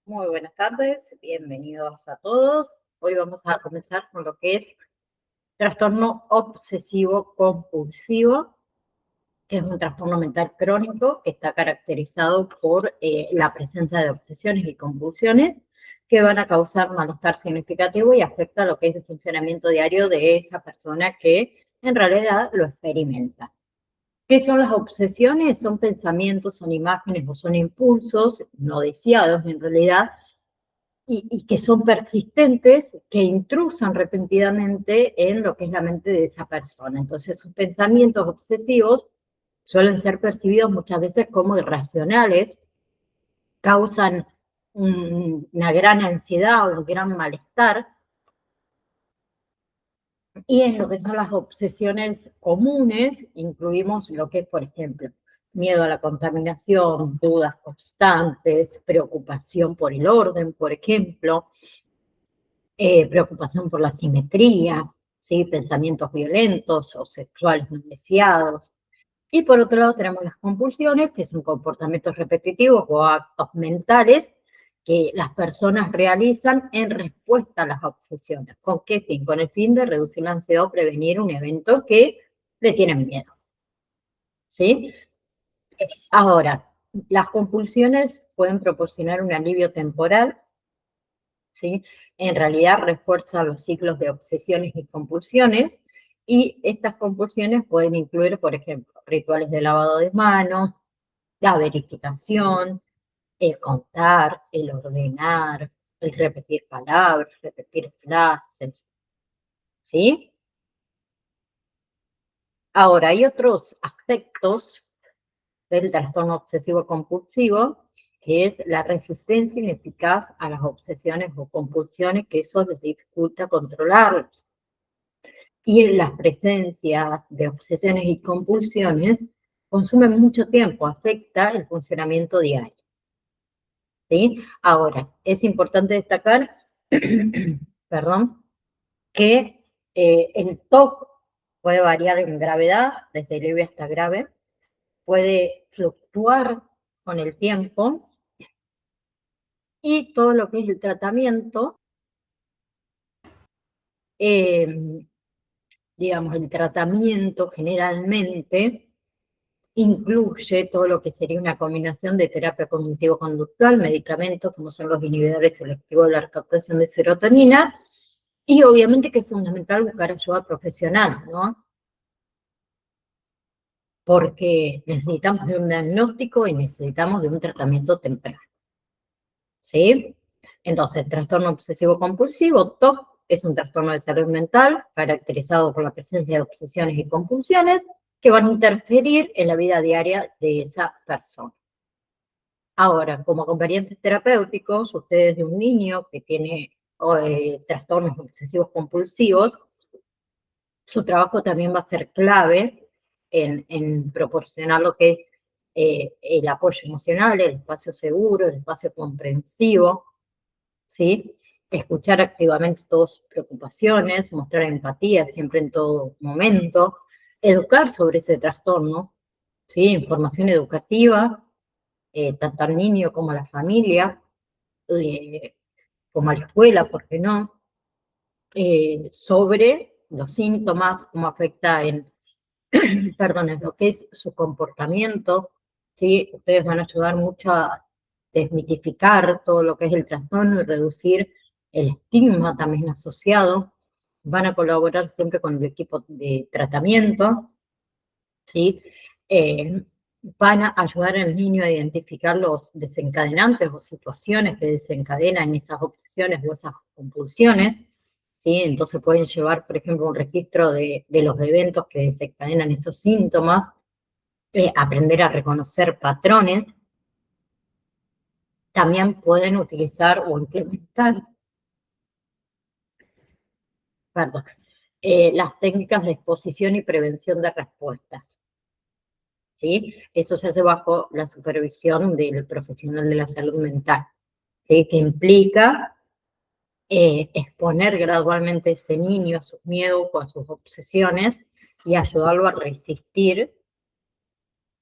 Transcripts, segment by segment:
Muy buenas tardes, bienvenidos a todos. Hoy vamos a comenzar con lo que es trastorno obsesivo compulsivo, que es un trastorno mental crónico que está caracterizado por la presencia de obsesiones y compulsiones que van a causar malestar significativo y afecta lo que es el funcionamiento diario de esa persona que en realidad lo experimenta. ¿Qué son las obsesiones? Son pensamientos, son imágenes o son impulsos no deseados en realidad, y que son persistentes, que intrusan repentinamente en lo que es la mente de esa persona. Entonces, sus pensamientos obsesivos suelen ser percibidos muchas veces como irracionales, causan una gran ansiedad o un gran malestar, y en lo que son las obsesiones comunes, incluimos lo que es, por ejemplo, miedo a la contaminación, dudas constantes, preocupación por el orden, por ejemplo, preocupación por la simetría, ¿sí? Pensamientos violentos o sexuales no deseados. Y por otro lado tenemos las compulsiones, que son comportamientos repetitivos o actos mentales que las personas realizan en respuesta a las obsesiones. ¿Con qué fin? Con el fin de reducir la ansiedad o prevenir un evento que le tienen miedo. ¿Sí? Ahora, las compulsiones pueden proporcionar un alivio temporal, ¿sí? En realidad refuerza los ciclos de obsesiones y compulsiones, y estas compulsiones pueden incluir, por ejemplo, rituales de lavado de manos, la verificación, el contar, el ordenar, el repetir palabras, repetir frases, ¿sí? Ahora, hay otros aspectos del trastorno obsesivo compulsivo, que es la resistencia ineficaz a las obsesiones o compulsiones, que eso les dificulta controlarlos. Y las presencias de obsesiones y compulsiones consumen mucho tiempo, afecta el funcionamiento diario, ¿sí? Ahora, es importante destacar, perdón, que el TOC puede variar en gravedad, desde leve hasta grave, puede fluctuar con el tiempo, y todo lo que es el tratamiento, eh, digamos, el tratamiento generalmente incluye todo lo que sería una combinación de terapia cognitivo-conductual, medicamentos como son los inhibidores selectivos de la recaptación de serotonina, y obviamente que es fundamental buscar ayuda profesional, ¿no? Porque necesitamos de un diagnóstico y necesitamos de un tratamiento temprano, ¿sí? Entonces, trastorno obsesivo compulsivo, TOC, es un trastorno de salud mental caracterizado por la presencia de obsesiones y compulsiones que van a interferir en la vida diaria de esa persona. Ahora, como acompañantes terapéuticos, ustedes de un niño que tiene trastornos obsesivos compulsivos, su trabajo también va a ser clave en proporcionar lo que es el apoyo emocional, el espacio seguro, el espacio comprensivo, ¿sí? Escuchar activamente todas sus preocupaciones, mostrar empatía siempre en todo momento, educar sobre ese trastorno, ¿sí? Información educativa, tanto al niño como a la familia, eh, como a la escuela, ¿por qué no? Sobre los síntomas, cómo afecta perdón, en lo que es su comportamiento, ¿sí? Ustedes van a ayudar mucho a desmitificar todo lo que es el trastorno y reducir el estigma también asociado. Van a colaborar siempre con el equipo de tratamiento, ¿sí? Van a ayudar al niño a identificar los desencadenantes o situaciones que desencadenan esas obsesiones o esas compulsiones, ¿sí? Entonces pueden llevar, por ejemplo, un registro de los eventos que desencadenan esos síntomas, aprender a reconocer patrones. También pueden utilizar o implementar, perdón, las técnicas de exposición y prevención de respuestas, ¿sí? Eso se hace bajo la supervisión del profesional de la salud mental, ¿sí? Que implica exponer gradualmente a ese niño a sus miedos o a sus obsesiones y ayudarlo a resistir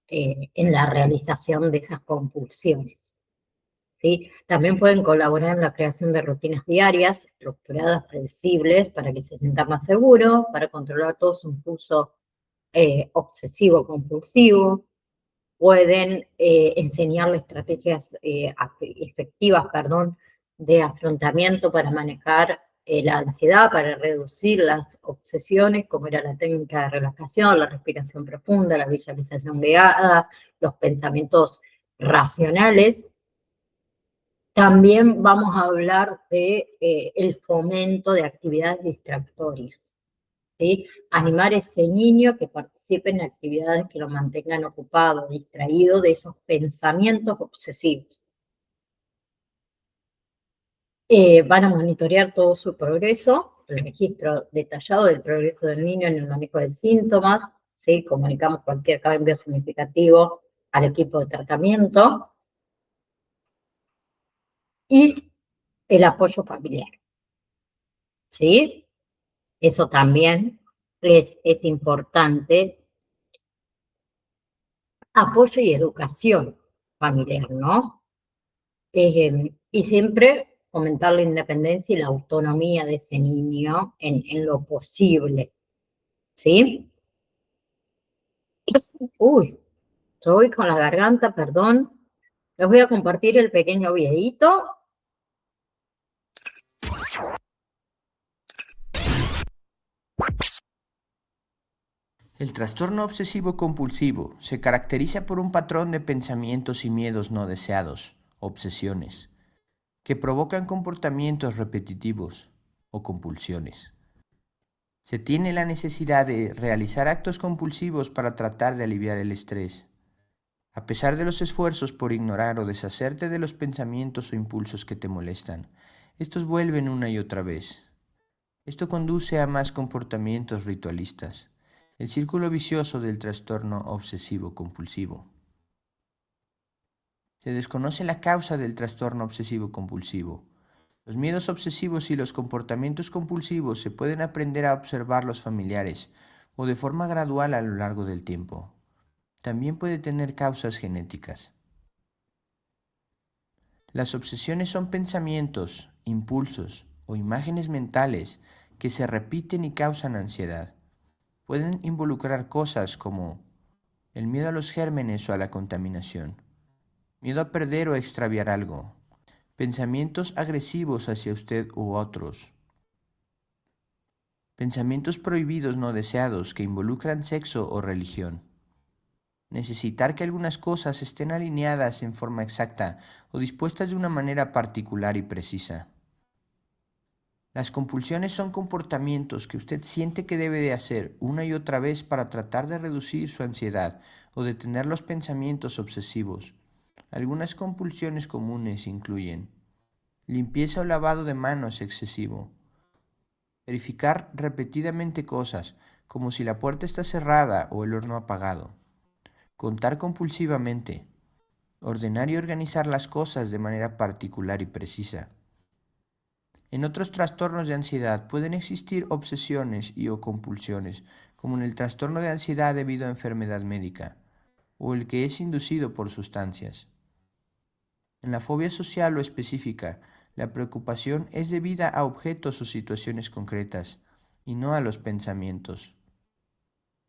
en la realización de esas compulsiones, ¿sí? También pueden colaborar en la creación de rutinas diarias, estructuradas, predecibles, para que se sienta más seguro, para controlar todo su impulso obsesivo-compulsivo. Pueden enseñarle estrategias efectivas, perdón, de afrontamiento para manejar la ansiedad, para reducir las obsesiones, como era la técnica de relajación, la respiración profunda, la visualización guiada, los pensamientos racionales. También vamos a hablar de el fomento de actividades distractorias, ¿sí? Animar a ese niño que participe en actividades que lo mantengan ocupado, distraído de esos pensamientos obsesivos. Van a monitorear todo su progreso, el registro detallado del progreso del niño en el manejo de síntomas, ¿sí? Comunicamos cualquier cambio significativo al equipo de tratamiento y el apoyo familiar, ¿sí? Eso también es importante. Apoyo y educación familiar, ¿no? Y siempre fomentar la independencia y la autonomía de ese niño en lo posible, ¿sí? Uy, estoy con la garganta, perdón. Les voy a compartir el pequeño videíto. El trastorno obsesivo-compulsivo se caracteriza por un patrón de pensamientos y miedos no deseados, obsesiones, que provocan comportamientos repetitivos o compulsiones. Se tiene la necesidad de realizar actos compulsivos para tratar de aliviar el estrés. A pesar de los esfuerzos por ignorar o deshacerte de los pensamientos o impulsos que te molestan, estos vuelven una y otra vez. Esto conduce a más comportamientos ritualistas, el círculo vicioso del trastorno obsesivo-compulsivo. Se desconoce la causa del trastorno obsesivo-compulsivo. Los miedos obsesivos y los comportamientos compulsivos se pueden aprender a observar los familiares o de forma gradual a lo largo del tiempo. También puede tener causas genéticas. Las obsesiones son pensamientos, impulsos o imágenes mentales que se repiten y causan ansiedad. Pueden involucrar cosas como el miedo a los gérmenes o a la contaminación, miedo a perder o a extraviar algo, pensamientos agresivos hacia usted u otros, pensamientos prohibidos no deseados que involucran sexo o religión, necesitar que algunas cosas estén alineadas en forma exacta o dispuestas de una manera particular y precisa. Las compulsiones son comportamientos que usted siente que debe de hacer una y otra vez para tratar de reducir su ansiedad o detener los pensamientos obsesivos. Algunas compulsiones comunes incluyen limpieza o lavado de manos excesivo, verificar repetidamente cosas como si la puerta está cerrada o el horno apagado, contar compulsivamente, ordenar y organizar las cosas de manera particular y precisa. En otros trastornos de ansiedad pueden existir obsesiones y o compulsiones, como en el trastorno de ansiedad debido a enfermedad médica, o el que es inducido por sustancias. En la fobia social o específica, la preocupación es debida a objetos o situaciones concretas, y no a los pensamientos.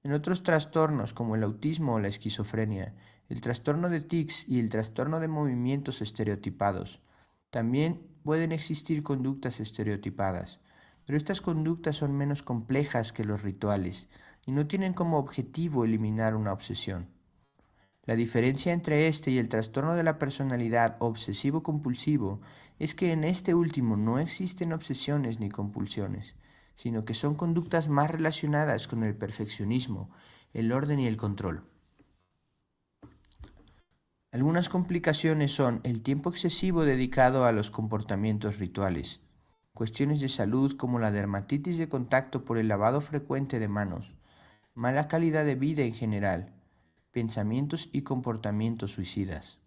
En otros trastornos, como el autismo o la esquizofrenia, el trastorno de tics y el trastorno de movimientos estereotipados, también pueden existir conductas estereotipadas, pero estas conductas son menos complejas que los rituales y no tienen como objetivo eliminar una obsesión. La diferencia entre este y el trastorno de la personalidad obsesivo-compulsivo es que en este último no existen obsesiones ni compulsiones, sino que son conductas más relacionadas con el perfeccionismo, el orden y el control. Algunas complicaciones son el tiempo excesivo dedicado a los comportamientos rituales, cuestiones de salud como la dermatitis de contacto por el lavado frecuente de manos, mala calidad de vida en general, pensamientos y comportamientos suicidas.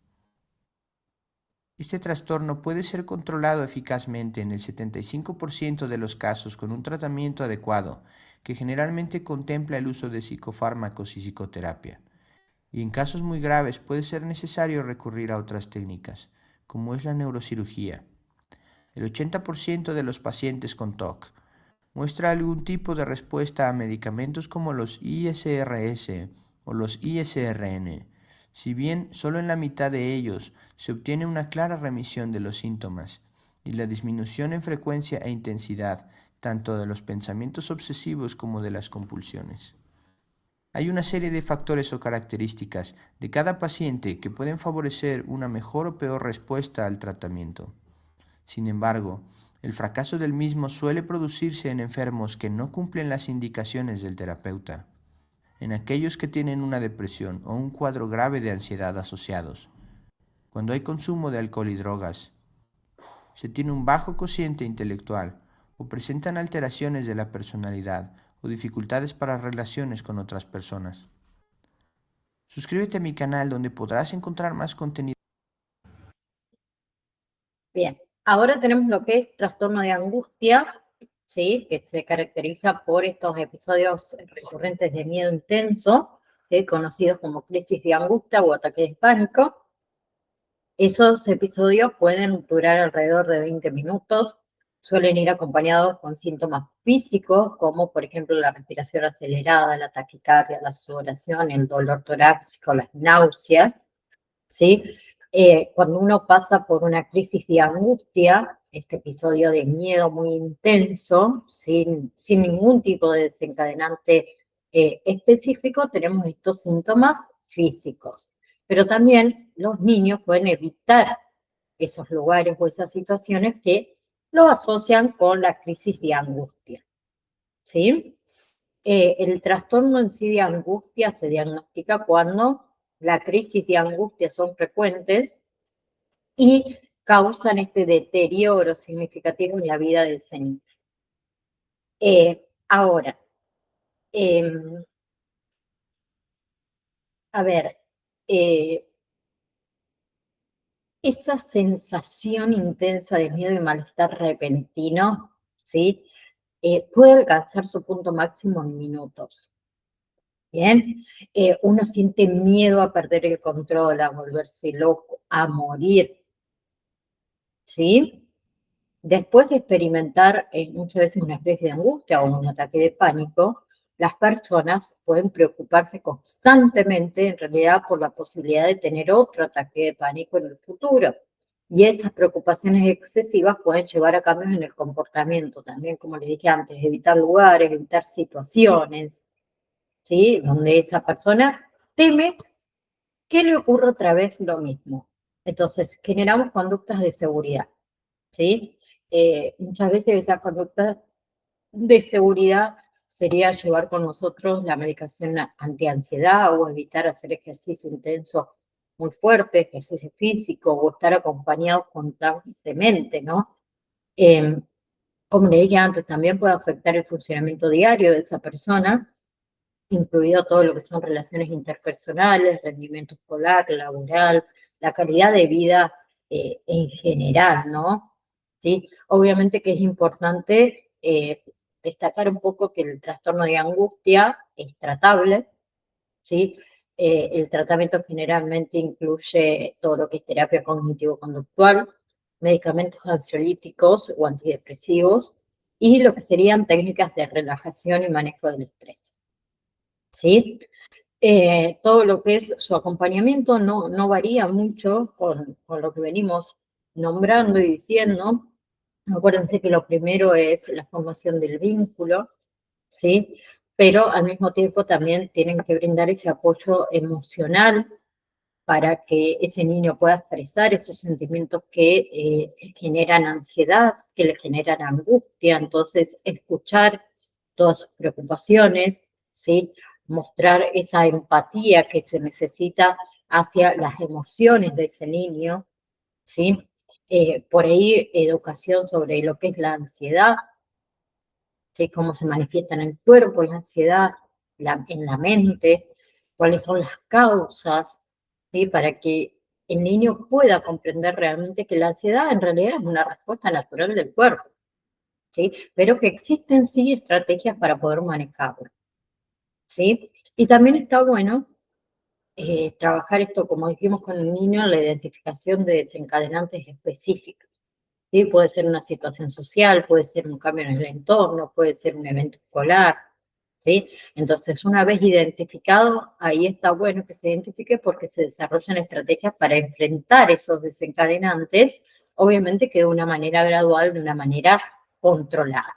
Este trastorno puede ser controlado eficazmente en el 75% de los casos con un tratamiento adecuado, que generalmente contempla el uso de psicofármacos y psicoterapia. Y en casos muy graves puede ser necesario recurrir a otras técnicas, como es la neurocirugía. El 80% de los pacientes con TOC muestra algún tipo de respuesta a medicamentos como los ISRS o los ISRN, si bien solo en la mitad de ellos se obtiene una clara remisión de los síntomas y la disminución en frecuencia e intensidad tanto de los pensamientos obsesivos como de las compulsiones. Hay una serie de factores o características de cada paciente que pueden favorecer una mejor o peor respuesta al tratamiento. Sin embargo, el fracaso del mismo suele producirse en enfermos que no cumplen las indicaciones del terapeuta, en aquellos que tienen una depresión o un cuadro grave de ansiedad asociados. Cuando hay consumo de alcohol y drogas, se tiene un bajo cociente intelectual o presentan alteraciones de la personalidad o dificultades para relaciones con otras personas. Suscríbete a mi canal donde podrás encontrar más contenido. Bien, ahora tenemos lo que es trastorno de angustia, ¿sí? Que se caracteriza por estos episodios recurrentes de miedo intenso, ¿sí? Conocidos como crisis de angustia o ataques de pánico. Esos episodios pueden durar alrededor de 20 minutos, suelen ir acompañados con síntomas físicos, como por ejemplo la respiración acelerada, la taquicardia, la sudoración, el dolor torácico, las náuseas, ¿sí? Cuando uno pasa por una crisis de angustia, este episodio de miedo muy intenso, sin ningún tipo de desencadenante específico, tenemos estos síntomas físicos. Pero también los niños pueden evitar esos lugares o esas situaciones que lo asocian con la crisis de angustia, ¿sí? El trastorno en sí de angustia se diagnostica cuando la crisis de angustia son frecuentes y causan este deterioro significativo en la vida del ese niño. Ahora, a ver, esa sensación intensa de miedo y malestar repentino, ¿sí? Puede alcanzar su punto máximo en minutos. Bien, uno siente miedo a perder el control, a volverse loco, a morir, ¿sí? Después de experimentar muchas veces una especie de angustia o un ataque de pánico, las personas pueden preocuparse constantemente, en realidad, por la posibilidad de tener otro ataque de pánico en el futuro. Y esas preocupaciones excesivas pueden llevar a cambios en el comportamiento, también, como les dije antes, evitar lugares, evitar situaciones, ¿sí? Donde esa persona teme que le ocurra otra vez lo mismo. Entonces, generamos conductas de seguridad, ¿sí? Muchas veces esas conductas de seguridad sería llevar con nosotros la medicación antiansiedad o evitar hacer ejercicio intenso muy fuerte, ejercicio físico, o estar acompañados constantemente, ¿no? Como le dije antes, también puede afectar el funcionamiento diario de esa persona, incluido todo lo que son relaciones interpersonales, rendimiento escolar, laboral, la calidad de vida en general, ¿no? ¿Sí? Obviamente que es importante destacar un poco que el trastorno de angustia es tratable, ¿sí? El tratamiento generalmente incluye todo lo que es terapia cognitivo-conductual, medicamentos ansiolíticos o antidepresivos y lo que serían técnicas de relajación y manejo del estrés, ¿sí? Todo lo que es su acompañamiento no varía mucho con lo que venimos nombrando y diciendo. Acuérdense que lo primero es la formación del vínculo, ¿sí? Pero al mismo tiempo también tienen que brindar ese apoyo emocional para que ese niño pueda expresar esos sentimientos que generan ansiedad, que le generan angustia. Entonces, escuchar todas sus preocupaciones, ¿sí? Mostrar esa empatía que se necesita hacia las emociones de ese niño, ¿sí? Por ahí, educación sobre lo que es la ansiedad, ¿sí? Cómo se manifiesta en el cuerpo la ansiedad, en la mente, cuáles son las causas, ¿sí? Para que el niño pueda comprender realmente que la ansiedad en realidad es una respuesta natural del cuerpo, ¿sí? Pero que existen sí estrategias para poder manejarlo, ¿sí? Y también está bueno trabajar esto, como dijimos con el niño, la identificación de desencadenantes específicos. ¿Sí? Puede ser una situación social, puede ser un cambio en el entorno, puede ser un evento escolar, ¿sí? Entonces, una vez identificado, ahí está bueno que se identifique porque se desarrollan estrategias para enfrentar esos desencadenantes, obviamente que de una manera gradual, de una manera controlada.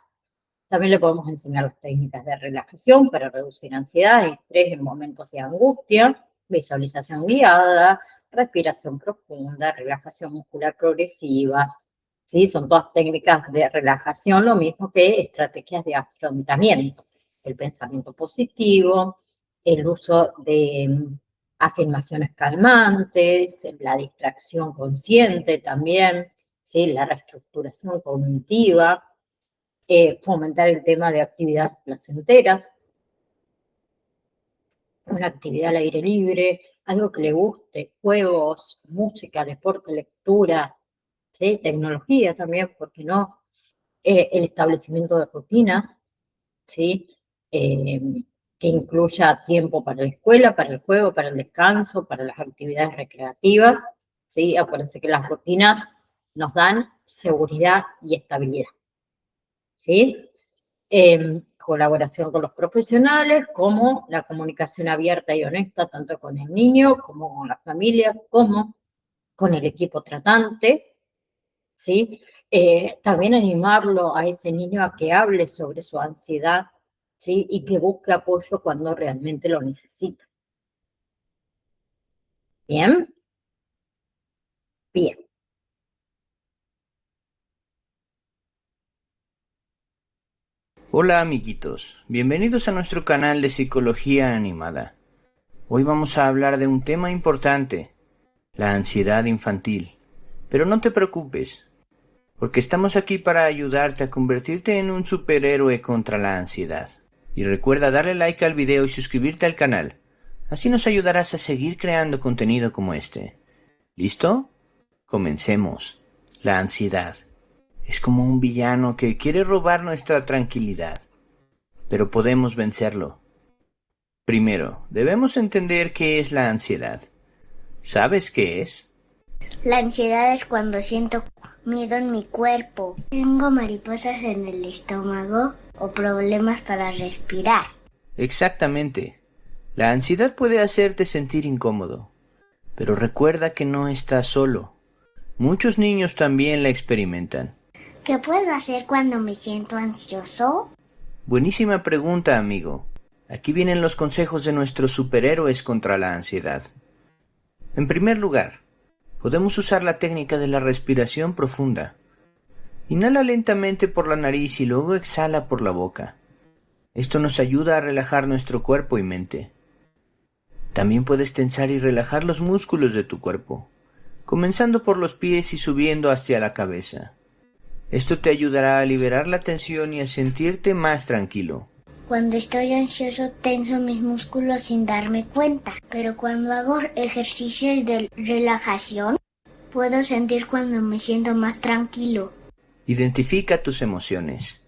También le podemos enseñar las técnicas de relajación para reducir ansiedad y estrés en momentos de angustia, visualización guiada, respiración profunda, relajación muscular progresiva, ¿sí? Son todas técnicas de relajación, lo mismo que estrategias de afrontamiento. El pensamiento positivo, el uso de afirmaciones calmantes, la distracción consciente también, ¿sí? La reestructuración cognitiva, fomentar el tema de actividades placenteras, una actividad al aire libre, algo que le guste, juegos, música, deporte, lectura, ¿sí? Tecnología también, ¿por qué no? El establecimiento de rutinas, ¿sí? Que incluya tiempo para la escuela, para el juego, para el descanso, para las actividades recreativas, ¿sí? Acuérdense que las rutinas nos dan seguridad y estabilidad, ¿sí? Colaboración con los profesionales, como la comunicación abierta y honesta, tanto con el niño como con la familia, como con el equipo tratante, ¿sí? También animarlo a ese niño a que hable sobre su ansiedad, ¿sí? Y que busque apoyo cuando realmente lo necesita. ¿Bien? Bien. Hola amiguitos, bienvenidos a nuestro canal de Psicología Animada. Hoy vamos a hablar de un tema importante, la ansiedad infantil. Pero no te preocupes, porque estamos aquí para ayudarte a convertirte en un superhéroe contra la ansiedad. Y recuerda darle like al video y suscribirte al canal, así nos ayudarás a seguir creando contenido como este. ¿Listo? Comencemos. La ansiedad es como un villano que quiere robar nuestra tranquilidad, pero podemos vencerlo. Primero, debemos entender qué es la ansiedad. ¿Sabes qué es? La ansiedad es cuando siento miedo en mi cuerpo, tengo mariposas en el estómago o problemas para respirar. Exactamente. La ansiedad puede hacerte sentir incómodo, pero recuerda que no estás solo. Muchos niños también la experimentan. ¿Qué puedo hacer cuando me siento ansioso? Buenísima pregunta, amigo. Aquí vienen los consejos de nuestros superhéroes contra la ansiedad. En primer lugar, podemos usar la técnica de la respiración profunda. Inhala lentamente por la nariz y luego exhala por la boca. Esto nos ayuda a relajar nuestro cuerpo y mente. También puedes tensar y relajar los músculos de tu cuerpo, comenzando por los pies y subiendo hacia la cabeza. Esto te ayudará a liberar la tensión y a sentirte más tranquilo. Cuando estoy ansioso tenso mis músculos sin darme cuenta, pero cuando hago ejercicios de relajación, puedo sentir cuando me siento más tranquilo. Identifica tus emociones.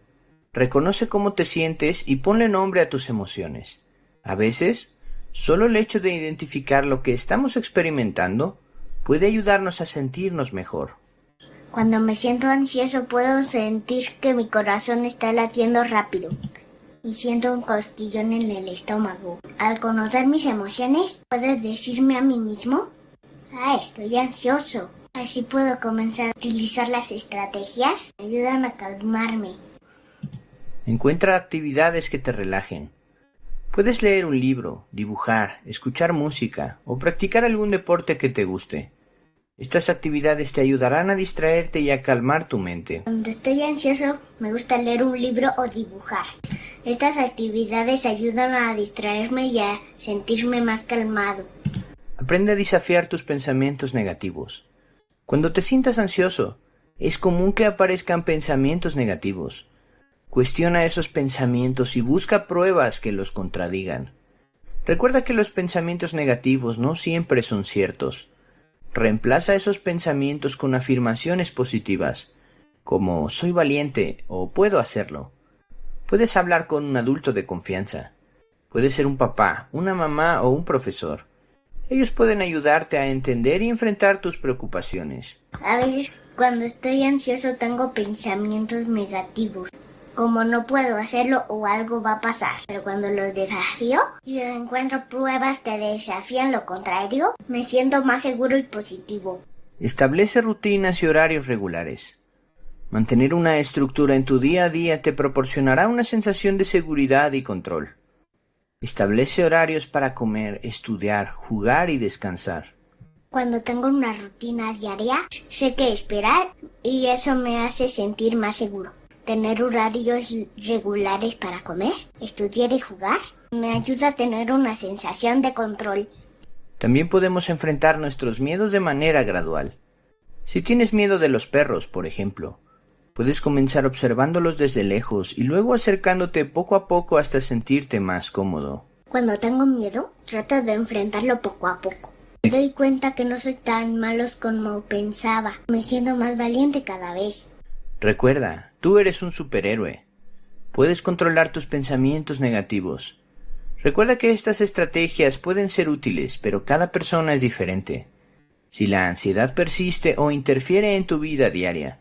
Reconoce cómo te sientes y ponle nombre a tus emociones. A veces, solo el hecho de identificar lo que estamos experimentando puede ayudarnos a sentirnos mejor. Cuando me siento ansioso puedo sentir que mi corazón está latiendo rápido y siento un cosquillón en el estómago. Al conocer mis emociones, puedo decirme a mí mismo, estoy ansioso. Así puedo comenzar a utilizar las estrategias que ayudan a calmarme. Encuentra actividades que te relajen. Puedes leer un libro, dibujar, escuchar música o practicar algún deporte que te guste. Estas actividades te ayudarán a distraerte y a calmar tu mente. Cuando estoy ansioso, me gusta leer un libro o dibujar. Estas actividades ayudan a distraerme y a sentirme más calmado. Aprende a desafiar tus pensamientos negativos. Cuando te sientas ansioso, es común que aparezcan pensamientos negativos. Cuestiona esos pensamientos y busca pruebas que los contradigan. Recuerda que los pensamientos negativos no siempre son ciertos. Reemplaza esos pensamientos con afirmaciones positivas, como soy valiente o puedo hacerlo. Puedes hablar con un adulto de confianza. Puede ser un papá, una mamá o un profesor. Ellos pueden ayudarte a entender y enfrentar tus preocupaciones. A veces cuando estoy ansioso tengo pensamientos negativos, como no puedo hacerlo o algo va a pasar. Pero cuando los desafío y encuentro pruebas que desafían lo contrario, me siento más seguro y positivo. Establece rutinas y horarios regulares. Mantener una estructura en tu día a día te proporcionará una sensación de seguridad y control. Establece horarios para comer, estudiar, jugar y descansar. Cuando tengo una rutina diaria, sé qué esperar y eso me hace sentir más seguro. Tener horarios regulares para comer, estudiar y jugar me ayuda a tener una sensación de control. También podemos enfrentar nuestros miedos de manera gradual. Si tienes miedo de los perros, por ejemplo, puedes comenzar observándolos desde lejos y luego acercándote poco a poco hasta sentirte más cómodo. Cuando tengo miedo, trato de enfrentarlo poco a poco. Me doy cuenta que no soy tan malos como pensaba. Me siento más valiente cada vez. Recuerda, tú eres un superhéroe. Puedes controlar tus pensamientos negativos. Recuerda que estas estrategias pueden ser útiles, pero cada persona es diferente. Si la ansiedad persiste o interfiere en tu vida diaria,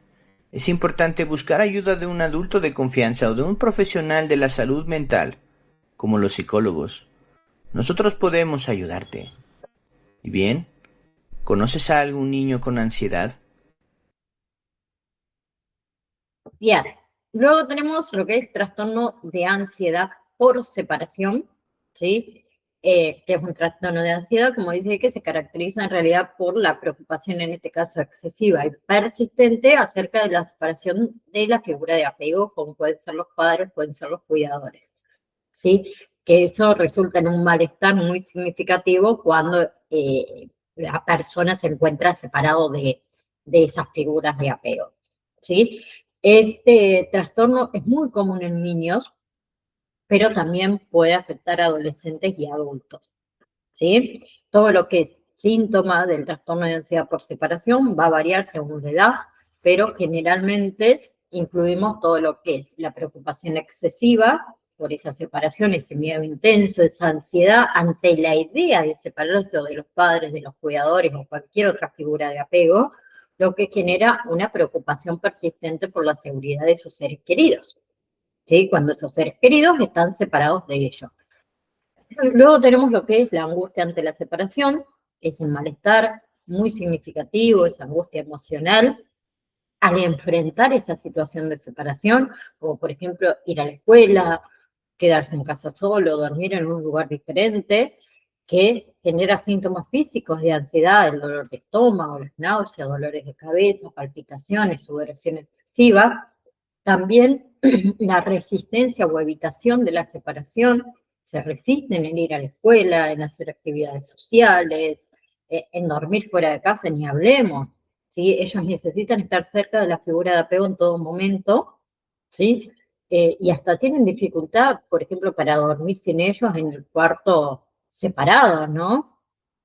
es importante buscar ayuda de un adulto de confianza o de un profesional de la salud mental, como los psicólogos. Nosotros podemos ayudarte. ¿Y bien? ¿Conoces a algún niño con ansiedad? Bien, luego tenemos lo que es trastorno de ansiedad por separación, ¿sí? Que es un trastorno de ansiedad, como dice, que se caracteriza en realidad por la preocupación, en este caso excesiva y persistente, acerca de la separación de la figura de apego, como pueden ser los padres, pueden ser los cuidadores, ¿sí? Que eso resulta en un malestar muy significativo cuando la persona se encuentra separado de esas figuras de apego, ¿sí? Este trastorno es muy común en niños, pero también puede afectar a adolescentes y adultos, ¿sí? Todo lo que es síntoma del trastorno de ansiedad por separación va a variar según la edad, pero generalmente incluimos todo lo que es la preocupación excesiva por esa separación, ese miedo intenso, esa ansiedad ante la idea de separarse de los padres, de los cuidadores o cualquier otra figura de apego, lo que genera una preocupación persistente por la seguridad de sus seres queridos, ¿sí? Cuando esos seres queridos están separados de ellos. Luego tenemos lo que es la angustia ante la separación, es un malestar muy significativo, esa angustia emocional al enfrentar esa situación de separación, como por ejemplo ir a la escuela, quedarse en casa solo, dormir en un lugar diferente, que genera síntomas físicos de ansiedad, el dolor de estómago, las náuseas, dolores de cabeza, palpitaciones, sudoración excesiva. También la resistencia o evitación de la separación, se resisten en ir a la escuela, en hacer actividades sociales, en dormir fuera de casa, ni hablemos, ¿sí? Ellos necesitan estar cerca de la figura de apego en todo momento, ¿sí? Y hasta tienen dificultad, por ejemplo, para dormir sin ellos en el cuarto separado, ¿no?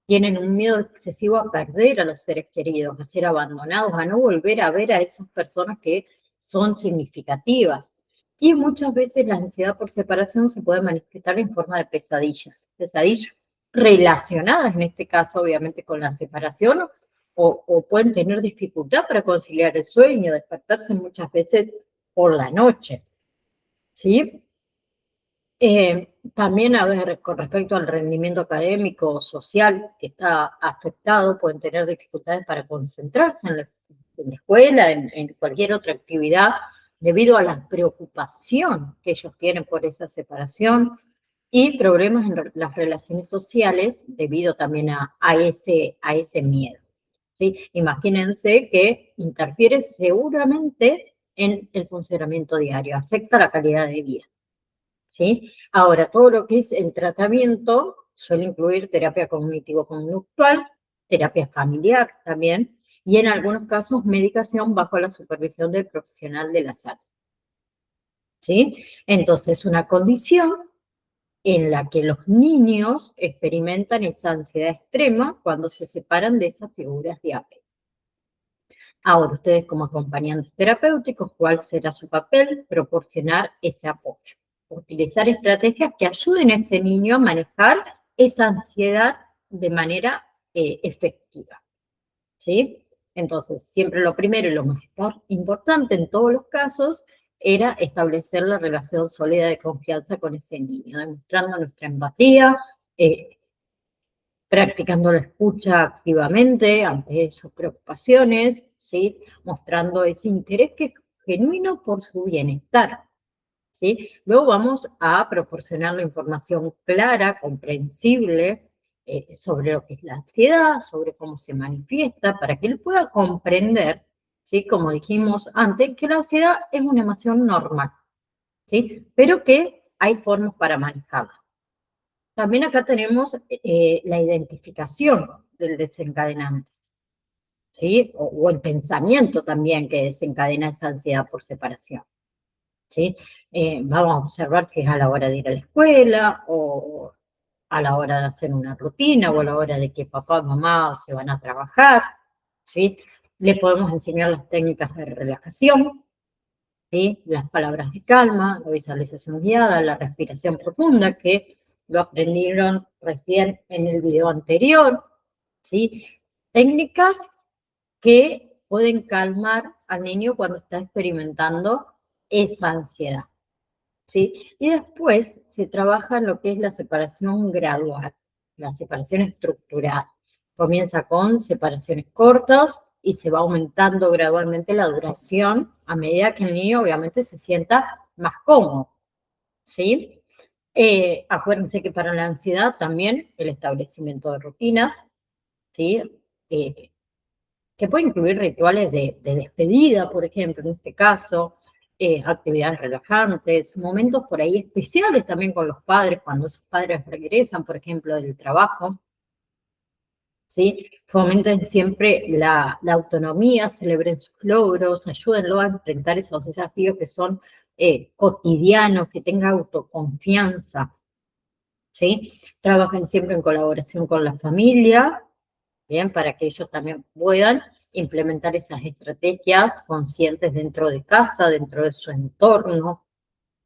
Tienen un miedo excesivo a perder a los seres queridos, a ser abandonados, a no volver a ver a esas personas que son significativas. Y muchas veces la ansiedad por separación se puede manifestar en forma de pesadillas relacionadas en este caso obviamente con la separación, o pueden tener dificultad para conciliar el sueño, despertarse muchas veces por la noche, ¿sí? También, a ver, con respecto al rendimiento académico o social que está afectado, pueden tener dificultades para concentrarse en la escuela, en cualquier otra actividad, debido a la preocupación que ellos tienen por esa separación y problemas en las relaciones sociales debido también a ese miedo, ¿sí? Imagínense que interfiere seguramente en el funcionamiento diario, afecta la calidad de vida, ¿sí? Ahora, todo lo que es el tratamiento suele incluir terapia cognitivo-conductual, terapia familiar también, y en algunos casos medicación bajo la supervisión del profesional de la salud, ¿sí? Entonces, una condición en la que los niños experimentan esa ansiedad extrema cuando se separan de esas figuras de apego. Ahora, ustedes como acompañantes terapéuticos, ¿cuál será su papel? Proporcionar ese apoyo. Utilizar estrategias que ayuden a ese niño a manejar esa ansiedad de manera efectiva, ¿sí? Entonces, siempre lo primero y lo más importante en todos los casos era establecer la relación sólida de confianza con ese niño, demostrando nuestra empatía, practicando la escucha activamente ante sus preocupaciones, ¿sí? Mostrando ese interés que es genuino por su bienestar, ¿sí? Luego vamos a proporcionar la información clara, comprensible, sobre lo que es la ansiedad, sobre cómo se manifiesta, para que él pueda comprender, ¿sí? Como dijimos antes, que la ansiedad es una emoción normal, ¿sí? Pero que hay formas para manejarla. También acá tenemos la identificación del desencadenante, ¿sí? O el pensamiento también que desencadena esa ansiedad por separación, ¿sí? Vamos a observar si es a la hora de ir a la escuela, o a la hora de hacer una rutina, o a la hora de que papá o mamá se van a trabajar, ¿sí? Le podemos enseñar las técnicas de relajación, ¿sí? Las palabras de calma, la visualización guiada, la respiración profunda, que lo aprendieron recién en el video anterior, ¿sí? Técnicas que pueden calmar al niño cuando está experimentando esa ansiedad, ¿sí? Y después se trabaja en lo que es la separación gradual, la separación estructural. Comienza con separaciones cortas y se va aumentando gradualmente la duración a medida que el niño obviamente se sienta más cómodo, ¿sí? Acuérdense que para la ansiedad también el establecimiento de rutinas, ¿sí? Que puede incluir rituales de despedida, por ejemplo, en este caso, actividades relajantes, momentos por ahí especiales también con los padres, cuando esos padres regresan, por ejemplo, del trabajo, ¿sí? Fomenten siempre la autonomía, celebren sus logros, ayúdenlo a enfrentar esos desafíos que son cotidianos, que tenga autoconfianza, ¿sí? Trabajen siempre en colaboración con la familia, ¿bien? Para que ellos también puedan implementar esas estrategias conscientes dentro de casa, dentro de su entorno,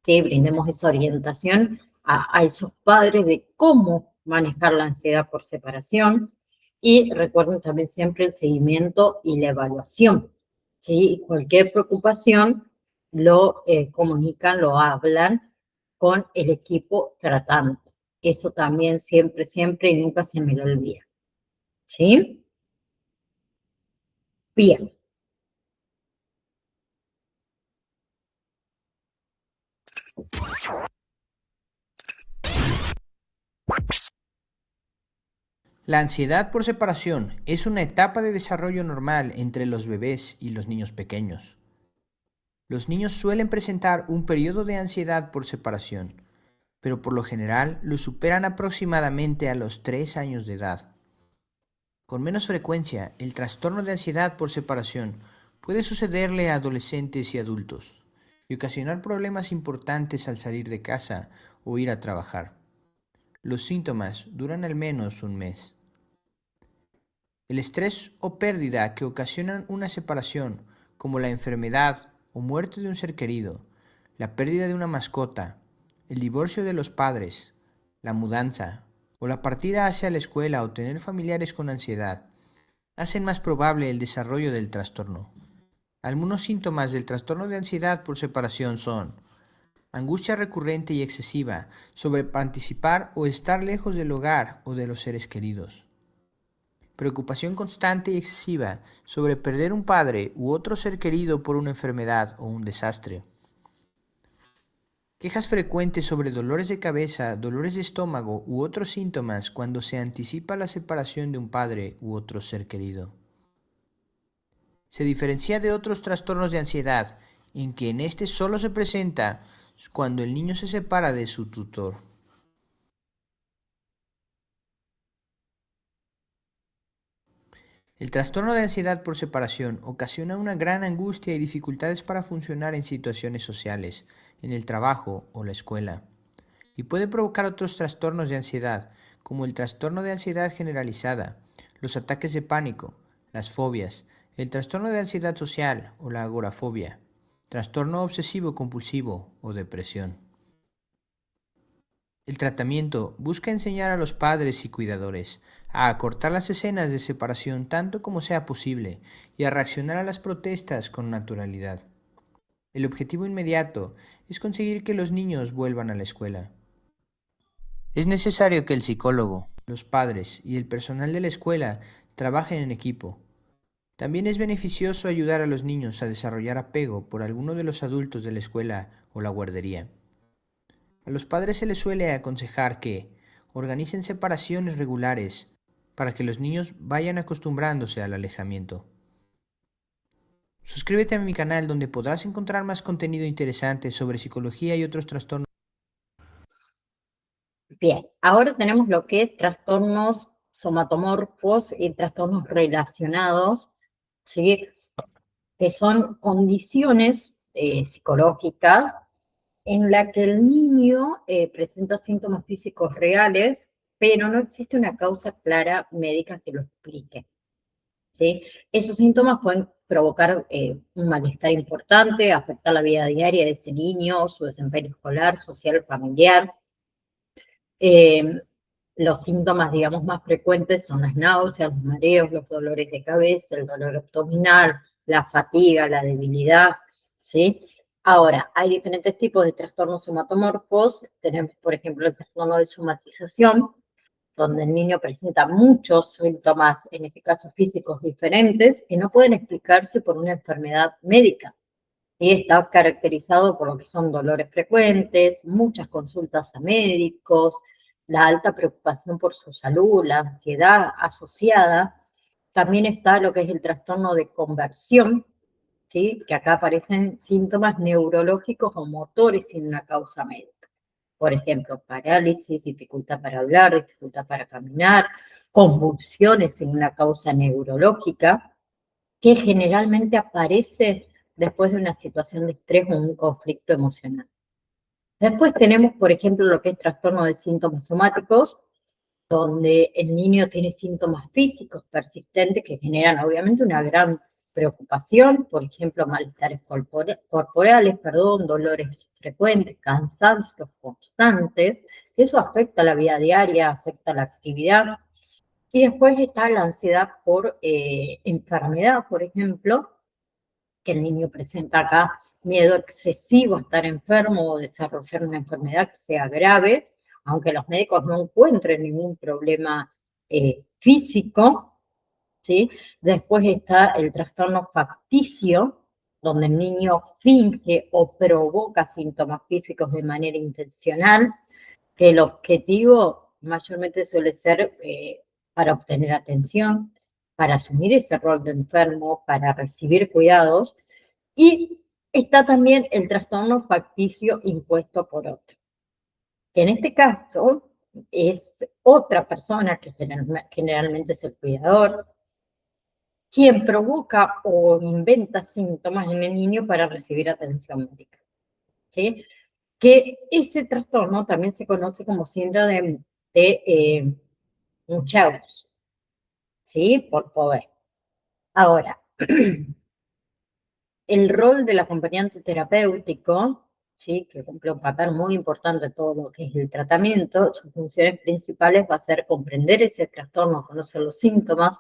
que brindemos esa orientación a esos padres de cómo manejar la ansiedad por separación. Y recuerden también siempre el seguimiento y la evaluación, ¿sí? Cualquier preocupación lo comunican, lo hablan con el equipo tratante. Eso también siempre, siempre y nunca se me lo olvida, ¿sí? Bien. La ansiedad por separación es una etapa de desarrollo normal entre los bebés y los niños pequeños. Los niños suelen presentar un periodo de ansiedad por separación, pero por lo general lo superan aproximadamente a los 3 años de edad. Con menos frecuencia, el trastorno de ansiedad por separación puede sucederle a adolescentes y adultos y ocasionar problemas importantes al salir de casa o ir a trabajar. Los síntomas duran al menos un mes. El estrés o pérdida que ocasionan una separación, como la enfermedad o muerte de un ser querido, la pérdida de una mascota, el divorcio de los padres, la mudanza o la partida hacia la escuela o tener familiares con ansiedad, hacen más probable el desarrollo del trastorno. Algunos síntomas del trastorno de ansiedad por separación son angustia recurrente y excesiva sobre participar o estar lejos del hogar o de los seres queridos. Preocupación constante y excesiva sobre perder un padre u otro ser querido por una enfermedad o un desastre. Quejas frecuentes sobre dolores de cabeza, dolores de estómago u otros síntomas cuando se anticipa la separación de un padre u otro ser querido. Se diferencia de otros trastornos de ansiedad en que en este solo se presenta cuando el niño se separa de su tutor. El trastorno de ansiedad por separación ocasiona una gran angustia y dificultades para funcionar en situaciones sociales, en el trabajo o la escuela, y puede provocar otros trastornos de ansiedad, como el trastorno de ansiedad generalizada, los ataques de pánico, las fobias, el trastorno de ansiedad social o la agorafobia, trastorno obsesivo compulsivo o depresión. El tratamiento busca enseñar a los padres y cuidadores a acortar las escenas de separación tanto como sea posible y a reaccionar a las protestas con naturalidad. El objetivo inmediato es conseguir que los niños vuelvan a la escuela. Es necesario que el psicólogo, los padres y el personal de la escuela trabajen en equipo. También es beneficioso ayudar a los niños a desarrollar apego por alguno de los adultos de la escuela o la guardería. A los padres se les suele aconsejar que organicen separaciones regulares para que los niños vayan acostumbrándose al alejamiento. Suscríbete a mi canal donde podrás encontrar más contenido interesante sobre psicología y otros trastornos. Bien, ahora tenemos lo que es trastornos somatomorfos y trastornos relacionados, ¿sí? Que son condiciones psicológicas en la que el niño presenta síntomas físicos reales, pero no existe una causa clara médica que lo explique, ¿sí? Esos síntomas pueden provocar un malestar importante, afectar la vida diaria de ese niño, su desempeño escolar, social, familiar. Los síntomas, digamos, más frecuentes son las náuseas, los mareos, los dolores de cabeza, el dolor abdominal, la fatiga, la debilidad, ¿sí? Ahora, hay diferentes tipos de trastornos somatomorfos. Tenemos, por ejemplo, el trastorno de somatización, donde el niño presenta muchos síntomas, en este caso físicos diferentes, que no pueden explicarse por una enfermedad médica. Y está caracterizado por lo que son dolores frecuentes, muchas consultas a médicos, la alta preocupación por su salud, la ansiedad asociada. También está lo que es el trastorno de conversión, ¿sí? Que acá aparecen síntomas neurológicos o motores sin una causa médica. Por ejemplo, parálisis, dificultad para hablar, dificultad para caminar, convulsiones sin una causa neurológica, que generalmente aparece después de una situación de estrés o un conflicto emocional. Después tenemos, por ejemplo, lo que es trastorno de síntomas somáticos, donde el niño tiene síntomas físicos persistentes que generan obviamente una gran preocupación, por ejemplo, malestares corporales, dolores frecuentes, cansancios constantes. Eso afecta la vida diaria, afecta la actividad. Y después está la ansiedad por enfermedad, por ejemplo, que el niño presenta acá miedo excesivo a estar enfermo o desarrollar una enfermedad que sea grave, aunque los médicos no encuentren ningún problema físico, ¿sí? Después está el trastorno facticio, donde el niño finge o provoca síntomas físicos de manera intencional, que el objetivo mayormente suele ser para obtener atención, para asumir ese rol de enfermo, para recibir cuidados. Y está también el trastorno facticio impuesto por otro, que en este caso es otra persona, que generalmente es el cuidador, quien provoca o inventa síntomas en el niño para recibir atención médica, ¿sí? Que ese trastorno también se conoce como síndrome de Munchausen, ¿sí? Por poder. Ahora, el rol del acompañante terapéutico, ¿sí? Que cumple un papel muy importante en todo lo que es el tratamiento, sus funciones principales va a ser comprender ese trastorno, conocer los síntomas,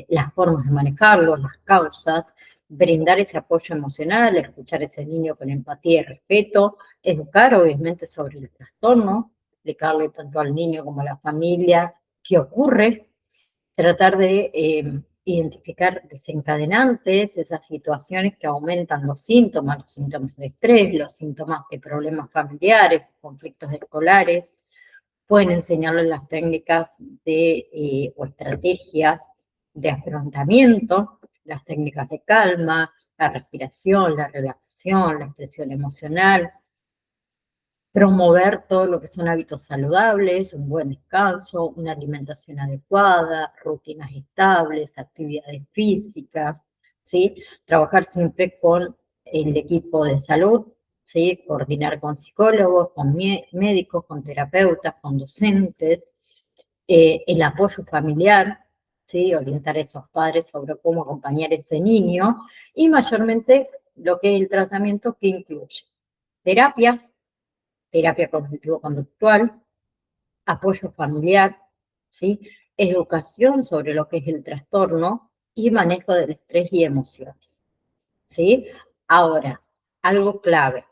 las formas de manejarlo, las causas, brindar ese apoyo emocional, escuchar a ese niño con empatía y respeto, educar obviamente sobre el trastorno, explicarle tanto al niño como a la familia qué ocurre, tratar de identificar desencadenantes, esas situaciones que aumentan los síntomas de estrés, los síntomas de problemas familiares, conflictos escolares. Pueden enseñarles las técnicas o estrategias de afrontamiento, las técnicas de calma, la respiración, la relajación, la expresión emocional, promover todo lo que son hábitos saludables, un buen descanso, una alimentación adecuada, rutinas estables, actividades físicas, ¿sí? Trabajar siempre con el equipo de salud, ¿sí? Coordinar con psicólogos, con médicos, con terapeutas, con docentes, el apoyo familiar, ¿sí? Orientar a esos padres sobre cómo acompañar a ese niño, y mayormente lo que es el tratamiento, que incluye terapias terapia cognitivo-conductual, apoyo familiar, ¿sí? Educación sobre lo que es el trastorno y manejo del estrés y emociones, ¿sí? Ahora, algo clave,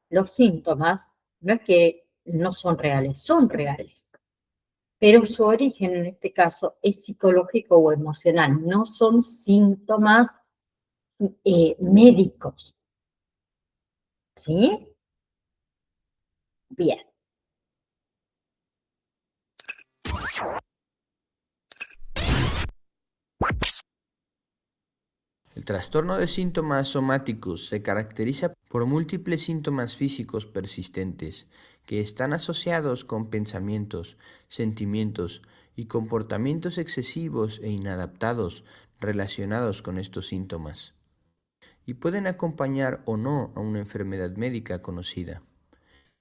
los síntomas no es que no son reales, son reales, pero su origen en este caso es psicológico o emocional, no son síntomas médicos, ¿sí? Bien. El trastorno de síntomas somáticos se caracteriza por múltiples síntomas físicos persistentes que están asociados con pensamientos, sentimientos y comportamientos excesivos e inadaptados relacionados con estos síntomas, y pueden acompañar o no a una enfermedad médica conocida.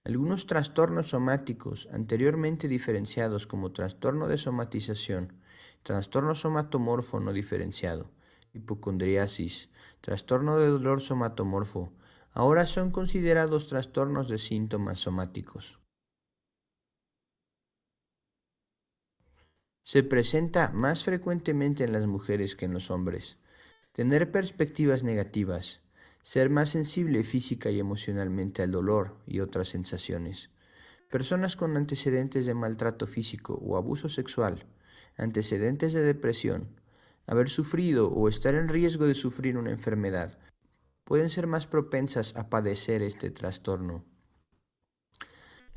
Algunos trastornos somáticos, anteriormente diferenciados como trastorno de somatización, trastorno somatomorfo no diferenciado, hipocondriasis, trastorno de dolor somatomorfo, ahora son considerados trastornos de síntomas somáticos. Se presenta más frecuentemente en las mujeres que en los hombres. Tener perspectivas negativas, ser más sensible física y emocionalmente al dolor y otras sensaciones. Personas con antecedentes de maltrato físico o abuso sexual, antecedentes de depresión, haber sufrido o estar en riesgo de sufrir una enfermedad, pueden ser más propensas a padecer este trastorno.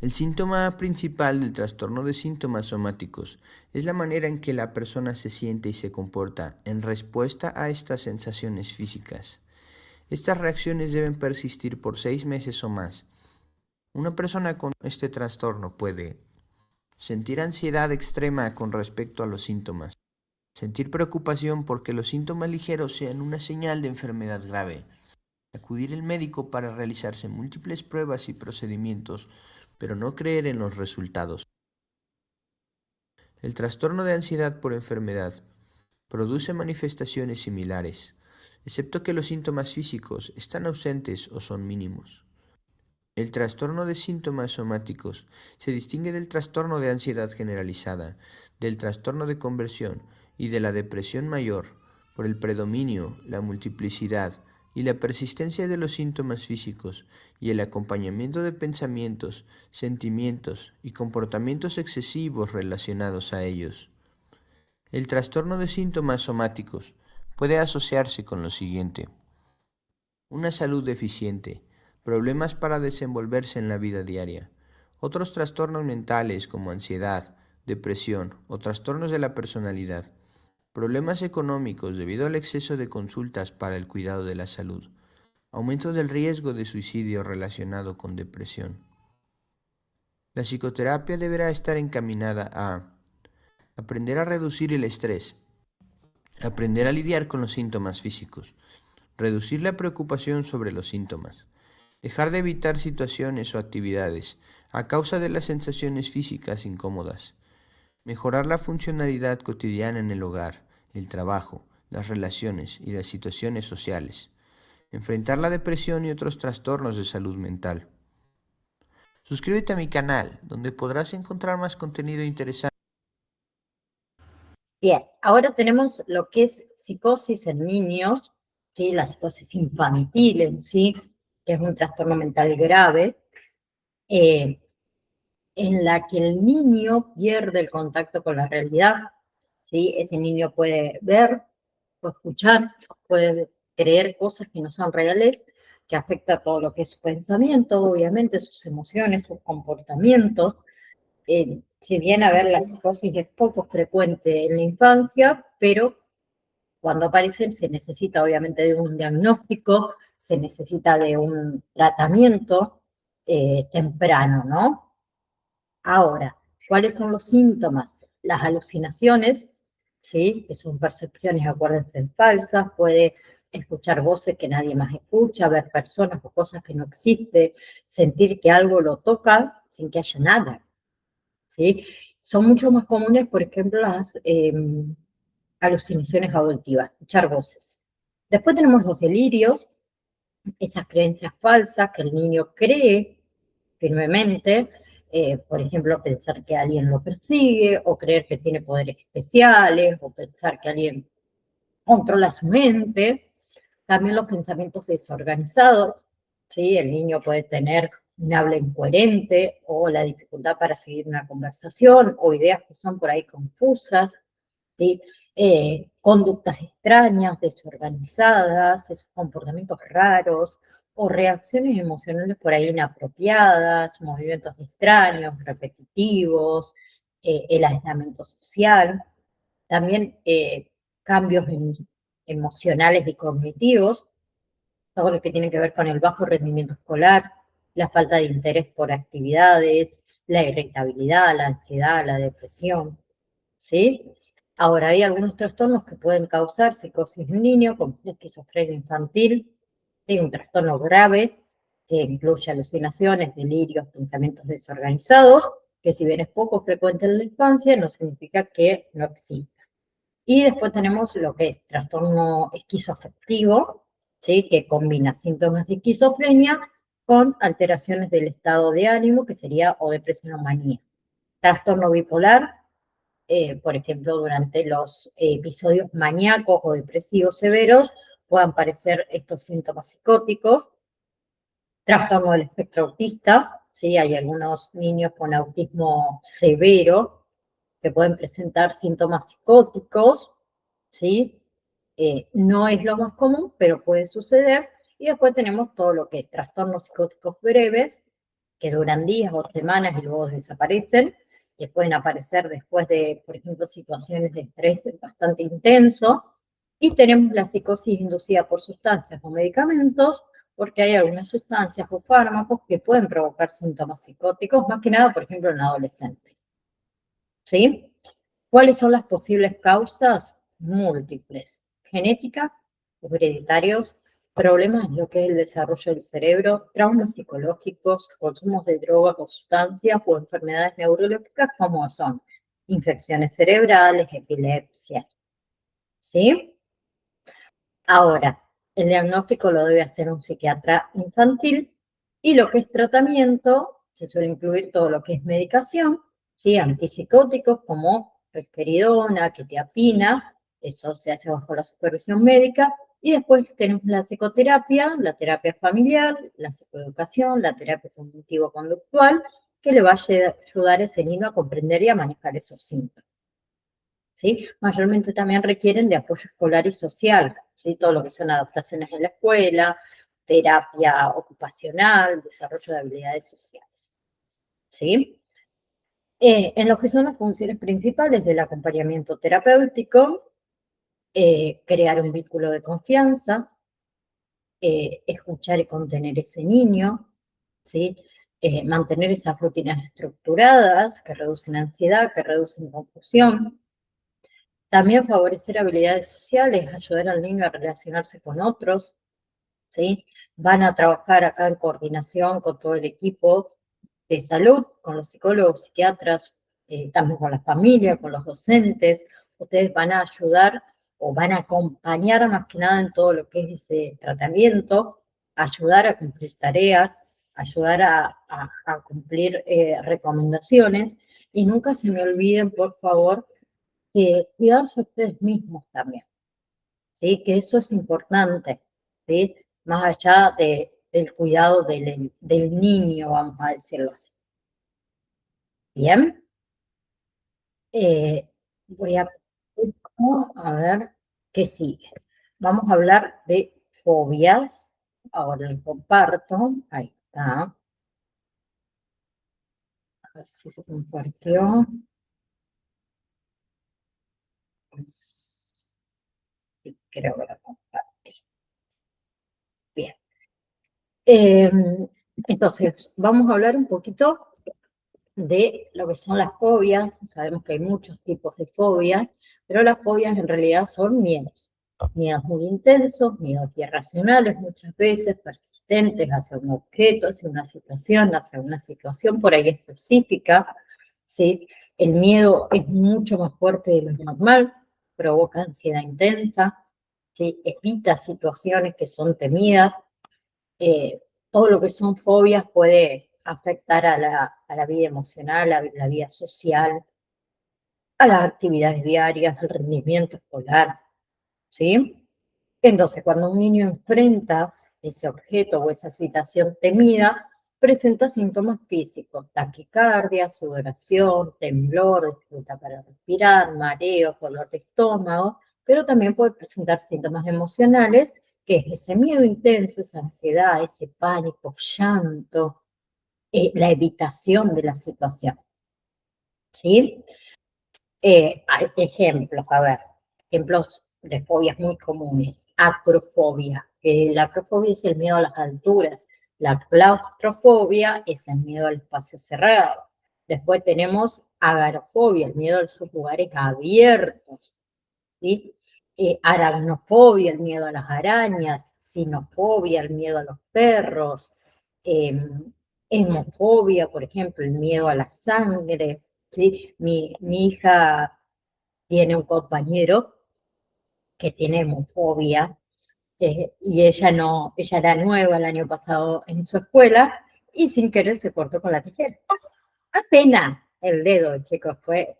El síntoma principal del trastorno de síntomas somáticos es la manera en que la persona se siente y se comporta en respuesta a estas sensaciones físicas. Estas reacciones deben persistir por 6 meses o más. Una persona con este trastorno puede sentir ansiedad extrema con respecto a los síntomas, sentir preocupación porque los síntomas ligeros sean una señal de enfermedad grave, acudir al médico para realizarse múltiples pruebas y procedimientos, pero no creer en los resultados. El trastorno de ansiedad por enfermedad produce manifestaciones similares, excepto que los síntomas físicos están ausentes o son mínimos. El trastorno de síntomas somáticos se distingue del trastorno de ansiedad generalizada, del trastorno de conversión y de la depresión mayor por el predominio, la multiplicidad y la persistencia de los síntomas físicos y el acompañamiento de pensamientos, sentimientos y comportamientos excesivos relacionados a ellos. El trastorno de síntomas somáticos puede asociarse con lo siguiente: una salud deficiente, problemas para desenvolverse en la vida diaria, otros trastornos mentales como ansiedad, depresión o trastornos de la personalidad, problemas económicos debido al exceso de consultas para el cuidado de la salud, aumento del riesgo de suicidio relacionado con depresión. La psicoterapia deberá estar encaminada a aprender a reducir el estrés, aprender a lidiar con los síntomas físicos, reducir la preocupación sobre los síntomas, dejar de evitar situaciones o actividades a causa de las sensaciones físicas incómodas, mejorar la funcionalidad cotidiana en el hogar, el trabajo, las relaciones y las situaciones sociales, enfrentar la depresión y otros trastornos de salud mental. Suscríbete a mi canal, donde podrás encontrar más contenido interesante. Bien, ahora tenemos lo que es psicosis en niños, ¿sí? La psicosis infantil en sí, que es un trastorno mental grave, en la que el niño pierde el contacto con la realidad, ¿sí? Ese niño puede ver o escuchar, puede creer cosas que no son reales, que afecta todo lo que es su pensamiento, obviamente, sus emociones, sus comportamientos. Si bien, a ver, la psicosis es poco frecuente en la infancia, pero cuando aparecen se necesita obviamente de un diagnóstico, se necesita de un tratamiento temprano, ¿no? Ahora, ¿cuáles son los síntomas? Las alucinaciones, ¿sí? Que son percepciones, acuérdense, falsas, puede escuchar voces que nadie más escucha, ver personas o cosas que no existen, sentir que algo lo toca sin que haya nada, ¿sí? Son mucho más comunes, por ejemplo, las alucinaciones auditivas, escuchar voces. Después tenemos los delirios, esas creencias falsas que el niño cree firmemente, por ejemplo, pensar que alguien lo persigue, o creer que tiene poderes especiales, o pensar que alguien controla su mente. También los pensamientos desorganizados, ¿sí? El niño puede tener un habla incoherente, o la dificultad para seguir una conversación, o ideas que son por ahí confusas, ¿sí? Conductas extrañas, desorganizadas, esos comportamientos raros, o reacciones emocionales por ahí inapropiadas, movimientos extraños, repetitivos, el aislamiento social. También cambios emocionales y cognitivos, todo lo que tiene que ver con el bajo rendimiento escolar, la falta de interés por actividades, la irritabilidad, la ansiedad, la depresión, ¿sí? Ahora, hay algunos trastornos que pueden causar psicosis en un niño, como esquizofrenia infantil, ¿sí? Un trastorno grave que incluye alucinaciones, delirios, pensamientos desorganizados, que si bien es poco frecuente en la infancia, no significa que no exista. Y después tenemos lo que es trastorno esquizoafectivo, ¿sí? Que combina síntomas de esquizofrenia con alteraciones del estado de ánimo, que sería o depresión o manía. Trastorno bipolar, por ejemplo, durante los episodios maníacos o depresivos severos, puedan aparecer estos síntomas psicóticos. Trastorno del espectro autista, ¿sí? Hay algunos niños con autismo severo que pueden presentar síntomas psicóticos, ¿sí? No es lo más común, pero puede suceder. Y después tenemos todo lo que es trastornos psicóticos breves, que duran días o semanas y luego desaparecen, que pueden aparecer después de, por ejemplo, situaciones de estrés bastante intenso. Y tenemos la psicosis inducida por sustancias o medicamentos, porque hay algunas sustancias o fármacos que pueden provocar síntomas psicóticos, más que nada, por ejemplo, en adolescentes. ¿Sí? ¿Cuáles son las posibles causas? Múltiples. Genética, hereditarios, problemas en lo que es el desarrollo del cerebro, traumas psicológicos, consumos de drogas o sustancias o enfermedades neurológicas como son infecciones cerebrales, epilepsias. ¿Sí? Ahora, el diagnóstico lo debe hacer un psiquiatra infantil y lo que es tratamiento se suele incluir todo lo que es medicación, ¿sí? Antipsicóticos como risperidona, quetiapina, eso se hace bajo la supervisión médica, y después tenemos la psicoterapia, la terapia familiar, la psicoeducación, la terapia cognitivo-conductual, que le va a ayudar a ese niño a comprender y a manejar esos síntomas. ¿Sí? Mayormente también requieren de apoyo escolar y social, ¿sí? Todo lo que son adaptaciones en la escuela, terapia ocupacional, desarrollo de habilidades sociales, ¿sí? En lo que son las funciones principales del acompañamiento terapéutico, crear un vínculo de confianza, escuchar y contener ese niño, ¿sí? Mantener esas rutinas estructuradas que reducen ansiedad, que reducen confusión. También favorecer habilidades sociales, ayudar al niño a relacionarse con otros, ¿sí? Van a trabajar acá en coordinación con todo el equipo de salud, con los psicólogos, psiquiatras, también con la familia, con los docentes. Ustedes van a ayudar o van a acompañar más que nada en todo lo que es ese tratamiento, ayudar a cumplir tareas, ayudar a cumplir recomendaciones. Y nunca se me olviden, por favor, cuidarse ustedes mismos también, ¿sí? Que eso es importante, ¿sí? Más allá del cuidado del niño, vamos a decirlo así. Bien. Voy a ver qué sigue. Vamos a hablar de fobias. Ahora lo comparto. Ahí está. A ver si se compartió. Sí, creo que lo compartí. Bien. Entonces, vamos a hablar un poquito de lo que son las fobias. Sabemos que hay muchos tipos de fobias, pero las fobias en realidad son miedos. Miedos muy intensos, miedos irracionales muchas veces, persistentes hacia un objeto, hacia una situación por ahí específica, ¿sí? El miedo es mucho más fuerte de lo normal, provoca ansiedad intensa, ¿sí? Evita situaciones que son temidas. Todo lo que son fobias puede afectar a la vida emocional, a la vida social, a las actividades diarias, al rendimiento escolar, ¿sí? Entonces, cuando un niño enfrenta ese objeto o esa situación temida, presenta síntomas físicos, taquicardia, sudoración, temblor, dificultad para respirar, mareos, dolor de estómago, pero también puede presentar síntomas emocionales, que es ese miedo intenso, esa ansiedad, ese pánico, llanto, la evitación de la situación, ¿sí? Hay ejemplos, a ver, ejemplos de fobias muy comunes. Acrofobia. La acrofobia es el miedo a las alturas. La claustrofobia es el miedo al espacio cerrado. Después tenemos agarofobia, el miedo a los lugares abiertos, ¿sí? Aracnofobia, el miedo a las arañas. Sinofobia, el miedo a los perros. Hemofobia, por ejemplo, el miedo a la sangre. ¿Sí? Mi hija tiene un compañero que tiene hemofobia, y ella era nueva el año pasado en su escuela y sin querer se cortó con la tijera. Apenas el dedo, chicos, fue.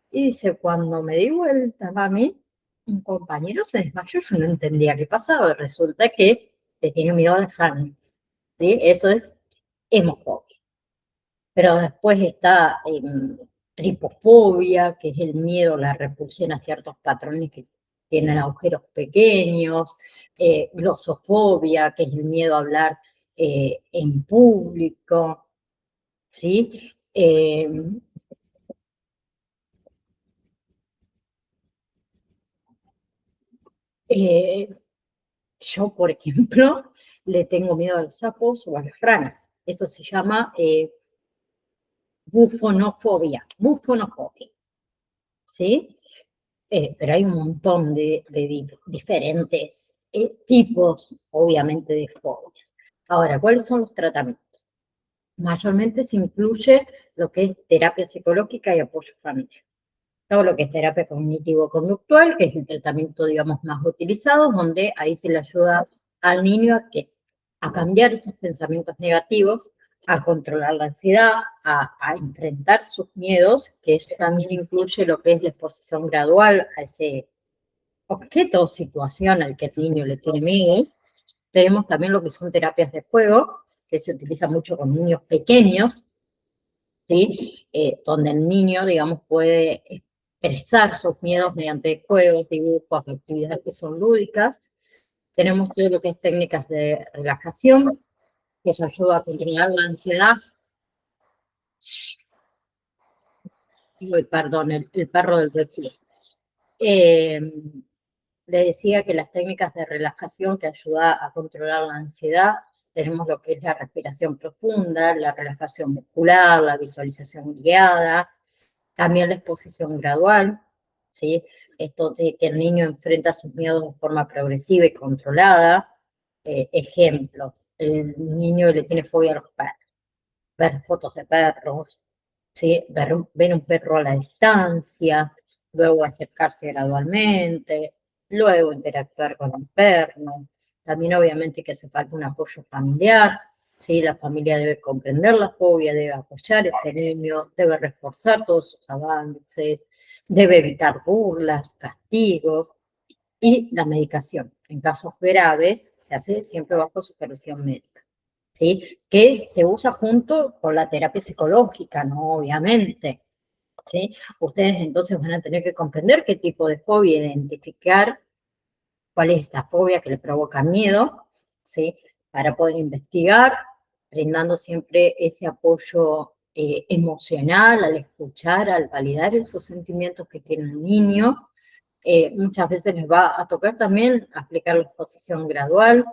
Y dice, cuando me di vuelta, mami, un compañero se desmayó, yo no entendía qué pasaba. Resulta que le tiene miedo a la sangre, ¿sí? Eso es hemofobia. Pero después está tripofobia, que es el miedo, la repulsión a ciertos patrones que tienen agujeros pequeños, glosofobia, que es el miedo a hablar en público, ¿sí? Yo, por ejemplo, le tengo miedo a los sapos o a las ranas. Eso se llama bufonofobia, ¿sí? Pero hay un montón de diferentes tipos, obviamente, de fobias. Ahora, ¿cuáles son los tratamientos? Mayormente se incluye lo que es terapia psicológica y apoyo familiar. Todo lo que es terapia cognitivo-conductual, que es el tratamiento, digamos, más utilizado, donde ahí se le ayuda al niño a cambiar esos pensamientos negativos, a controlar la ansiedad, a enfrentar sus miedos, que eso también incluye lo que es la exposición gradual a ese objeto o situación al que el niño le tiene miedo. Tenemos también lo que son terapias de juego, que se utiliza mucho con niños pequeños, ¿sí? Donde el niño, digamos, puede expresar sus miedos mediante juegos, dibujos, actividades que son lúdicas. Tenemos todo lo que es técnicas de relajación, que eso ayuda a controlar la ansiedad. Perdón, el perro del vecino. Le decía que las técnicas de relajación que ayuda a controlar la ansiedad, tenemos lo que es la respiración profunda, la relajación muscular, la visualización guiada, también la exposición gradual, ¿sí? Esto de que el niño enfrenta sus miedos de forma progresiva y controlada. Ejemplo, el niño le tiene fobia a los perros, ver fotos de perros, ¿sí? Ver un perro a la distancia, luego acercarse gradualmente, luego interactuar con el perro. También obviamente que hace falta un apoyo familiar, ¿sí? La familia debe comprender la fobia, debe apoyar a ese niño, debe reforzar todos sus avances, debe evitar burlas, castigos y la medicación. En casos graves se hace siempre bajo supervisión médica, ¿sí? Que se usa junto con la terapia psicológica, ¿no? Obviamente, ¿sí? Ustedes entonces van a tener que comprender qué tipo de fobia, identificar cuál es esta fobia que le provoca miedo, ¿sí? Para poder investigar, brindando siempre ese apoyo emocional al escuchar, al validar esos sentimientos que tiene el niño. Muchas veces les va a tocar también aplicar la exposición gradual,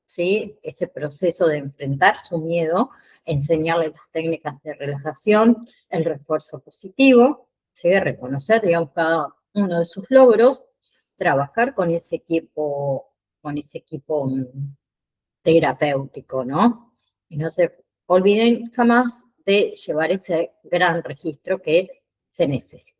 ¿sí? Ese proceso de enfrentar su miedo, enseñarles las técnicas de relajación, el refuerzo positivo, ¿sí? Reconocer, digamos, cada uno de sus logros, trabajar con ese equipo terapéutico, ¿no? Y no se olviden jamás de llevar ese gran registro que se necesita.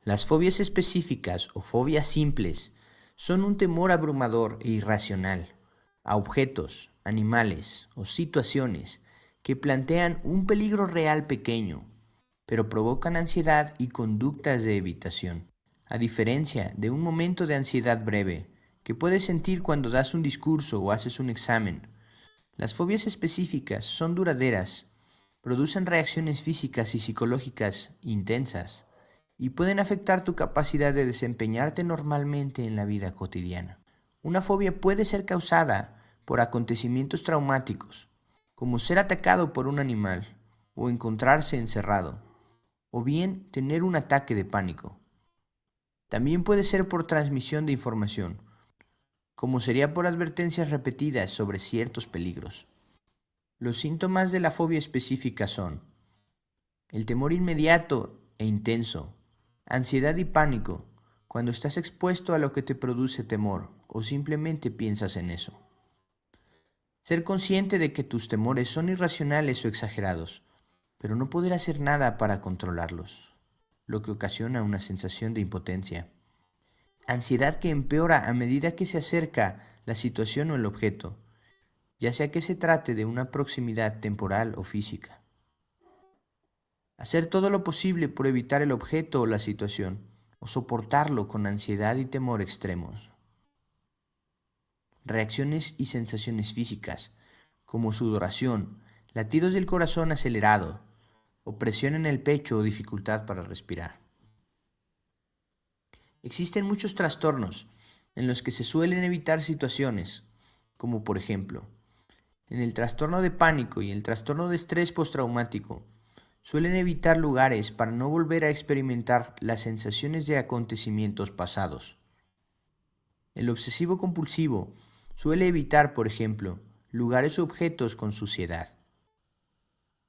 Las fobias específicas o fobias simples son un temor abrumador e irracional a objetos, animales o situaciones que plantean un peligro real pequeño, pero provocan ansiedad y conductas de evitación, a diferencia de un momento de ansiedad breve que puedes sentir cuando das un discurso o haces un examen. Las fobias específicas son duraderas, producen reacciones físicas y psicológicas intensas y pueden afectar tu capacidad de desempeñarte normalmente en la vida cotidiana. Una fobia puede ser causada por acontecimientos traumáticos, como ser atacado por un animal o encontrarse encerrado, o bien tener un ataque de pánico. También puede ser por transmisión de información, como sería por advertencias repetidas sobre ciertos peligros. Los síntomas de la fobia específica son el temor inmediato e intenso, ansiedad y pánico, cuando estás expuesto a lo que te produce temor o simplemente piensas en eso. Ser consciente de que tus temores son irracionales o exagerados, pero no poder hacer nada para controlarlos, lo que ocasiona una sensación de impotencia. Ansiedad que empeora a medida que se acerca la situación o el objeto, ya sea que se trate de una proximidad temporal o física. Hacer todo lo posible por evitar el objeto o la situación, o soportarlo con ansiedad y temor extremos. Reacciones y sensaciones físicas, como sudoración, latidos del corazón acelerado, opresión en el pecho o dificultad para respirar. Existen muchos trastornos en los que se suelen evitar situaciones, como por ejemplo, en el trastorno de pánico y el trastorno de estrés postraumático, suelen evitar lugares para no volver a experimentar las sensaciones de acontecimientos pasados. El obsesivo compulsivo suele evitar, por ejemplo, lugares o objetos con suciedad.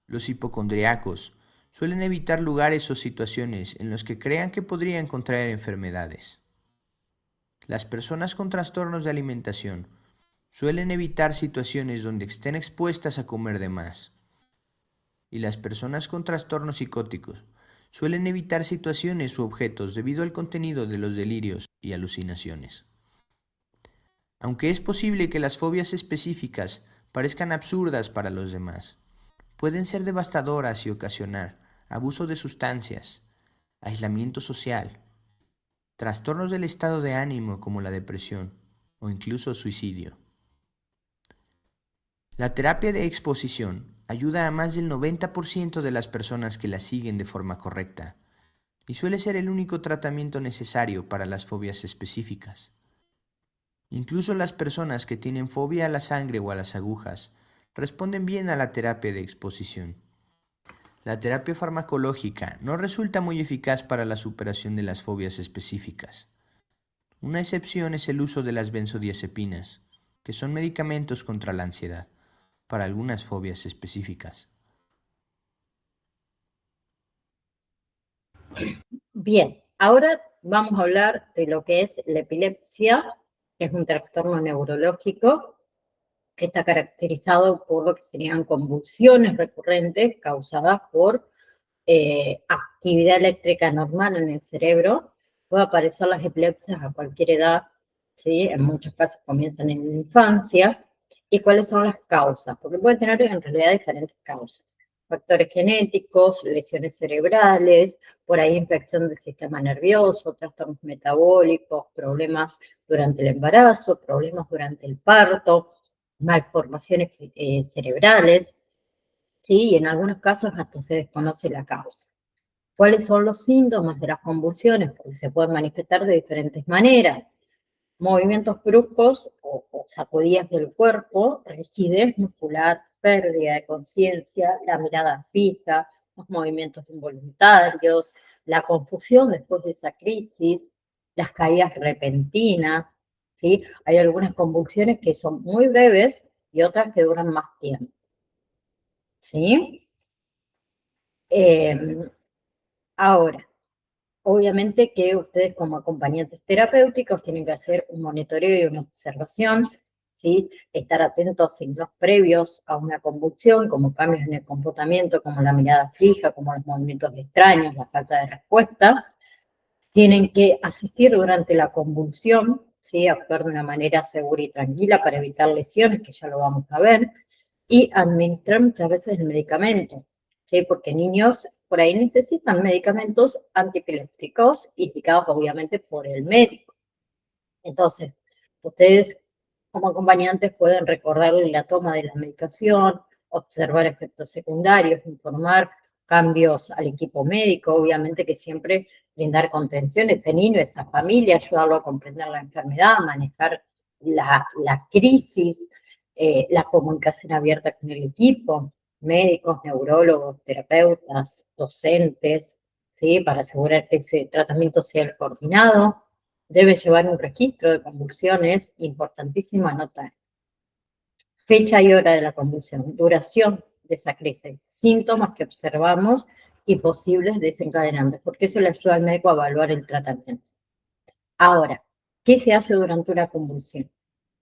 Los hipocondriacos suelen evitar lugares o situaciones en los que crean que podrían contraer enfermedades. Las personas con trastornos de alimentación suelen evitar situaciones donde estén expuestas a comer de más. Y las personas con trastornos psicóticos suelen evitar situaciones u objetos debido al contenido de los delirios y alucinaciones. Aunque es posible que las fobias específicas parezcan absurdas para los demás, pueden ser devastadoras y ocasionar abuso de sustancias, aislamiento social, trastornos del estado de ánimo como la depresión o incluso suicidio. La terapia de exposición ayuda a más del 90% de las personas que la siguen de forma correcta y suele ser el único tratamiento necesario para las fobias específicas. Incluso las personas que tienen fobia a la sangre o a las agujas responden bien a la terapia de exposición. La terapia farmacológica no resulta muy eficaz para la superación de las fobias específicas. Una excepción es el uso de las benzodiazepinas, que son medicamentos contra la ansiedad, para algunas fobias específicas. Bien, ahora vamos a hablar de lo que es la epilepsia, que es un trastorno neurológico que está caracterizado por lo que serían convulsiones recurrentes causadas por actividad eléctrica normal en el cerebro. Puede aparecer las epilepsias a cualquier edad, ¿sí? En muchos casos comienzan en la infancia. ¿Y cuáles son las causas? Porque puede tener en realidad diferentes causas. Factores genéticos, lesiones cerebrales, por ahí infección del sistema nervioso, trastornos metabólicos, problemas durante el embarazo, problemas durante el parto, malformaciones cerebrales, ¿sí? Y en algunos casos hasta se desconoce la causa. ¿Cuáles son los síntomas de las convulsiones? Porque se pueden manifestar de diferentes maneras. Movimientos bruscos o sacudidas del cuerpo, rigidez muscular, pérdida de conciencia, la mirada fija, los movimientos involuntarios, la confusión después de esa crisis, las caídas repentinas, ¿sí? Hay algunas convulsiones que son muy breves y otras que duran más tiempo, ¿sí? Ahora, obviamente que ustedes como acompañantes terapéuticos tienen que hacer un monitoreo y una observación ¿sí? Estar atentos a signos previos a una convulsión, como cambios en el comportamiento, como la mirada fija, como los movimientos extraños, la falta de respuesta. Tienen que asistir durante la convulsión, ¿sí? Actuar de una manera segura y tranquila para evitar lesiones, que ya lo vamos a ver, y administrar muchas veces el medicamento, ¿sí? Porque niños por ahí necesitan medicamentos antiepilépticos indicados obviamente por el médico. Entonces, ustedes como acompañantes pueden recordarle la toma de la medicación, observar efectos secundarios, informar cambios al equipo médico, obviamente que siempre brindar contención a ese niño, a esa familia, ayudarlo a comprender la enfermedad, manejar la crisis, la comunicación abierta con el equipo, médicos, neurólogos, terapeutas, docentes, ¿sí? Para asegurar que ese tratamiento sea el coordinado. Debe llevar un registro de convulsiones, importantísimo anotar. Fecha y hora de la convulsión, duración de esa crisis, síntomas que observamos y posibles desencadenantes, porque eso le ayuda al médico a evaluar el tratamiento. Ahora, ¿qué se hace durante una convulsión?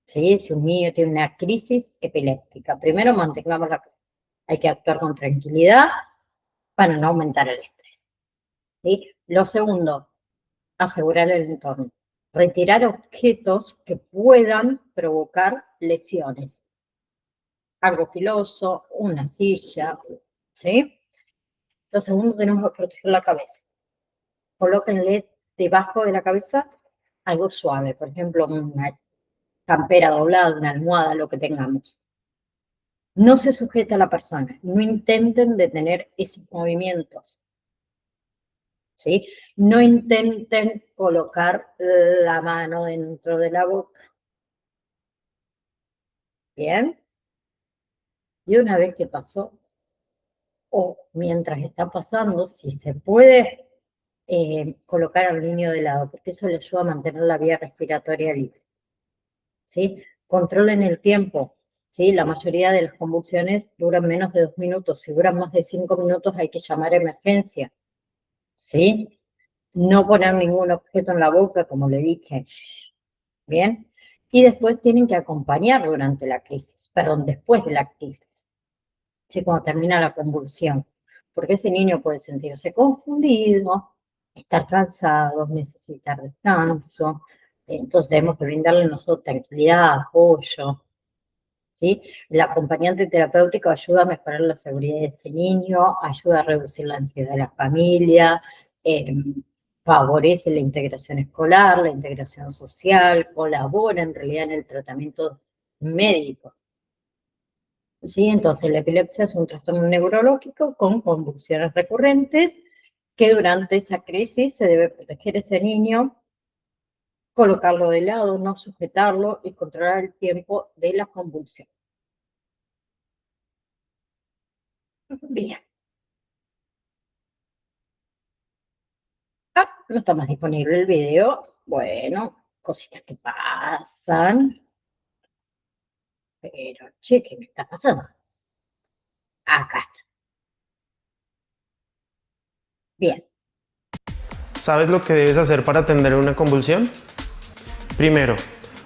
¿Sí? Si un niño tiene una crisis epiléptica, primero mantengamos la calma. Hay que actuar con tranquilidad para no aumentar el estrés. ¿Sí? Lo segundo, asegurar el entorno. Retirar objetos que puedan provocar lesiones. Algo filoso, una silla, ¿sí? Lo segundo, tenemos que proteger la cabeza. Colóquenle debajo de la cabeza algo suave, por ejemplo, una campera doblada, una almohada, lo que tengamos. No se sujeta a la persona, no intenten detener esos movimientos, ¿sí? No intenten colocar la mano dentro de la boca. ¿Bien? Y una vez que pasó, o mientras está pasando, si se puede colocar al niño de lado, porque eso le ayuda a mantener la vía respiratoria libre. ¿Sí? Controlen el tiempo. ¿Sí? La mayoría de las convulsiones duran menos de 2 minutos. Si duran más de 5 minutos hay que llamar a emergencia. ¿Sí? No poner ningún objeto en la boca, como le dije. ¿Bien? Y después tienen que acompañar durante la crisis, perdón, después de la crisis. ¿Sí? Cuando termina la convulsión. Porque ese niño puede sentirse confundido, estar cansado, necesitar descanso. Entonces debemos brindarle nosotros tranquilidad, apoyo. ¿Sí? El acompañante terapéutico ayuda a mejorar la seguridad de ese niño, ayuda a reducir la ansiedad de la familia, favorece la integración escolar, la integración social, colabora en realidad en el tratamiento médico. ¿Sí? Entonces la epilepsia es un trastorno neurológico con convulsiones recurrentes que durante esa crisis se debe proteger a ese niño, colocarlo de lado, no sujetarlo y controlar el tiempo de la convulsión. Bien. Ah, no está más disponible el video. Bueno, cositas que pasan. Pero, che, ¿qué me está pasando? Acá está. Bien. ¿Sabes lo que debes hacer para atender una convulsión? Primero,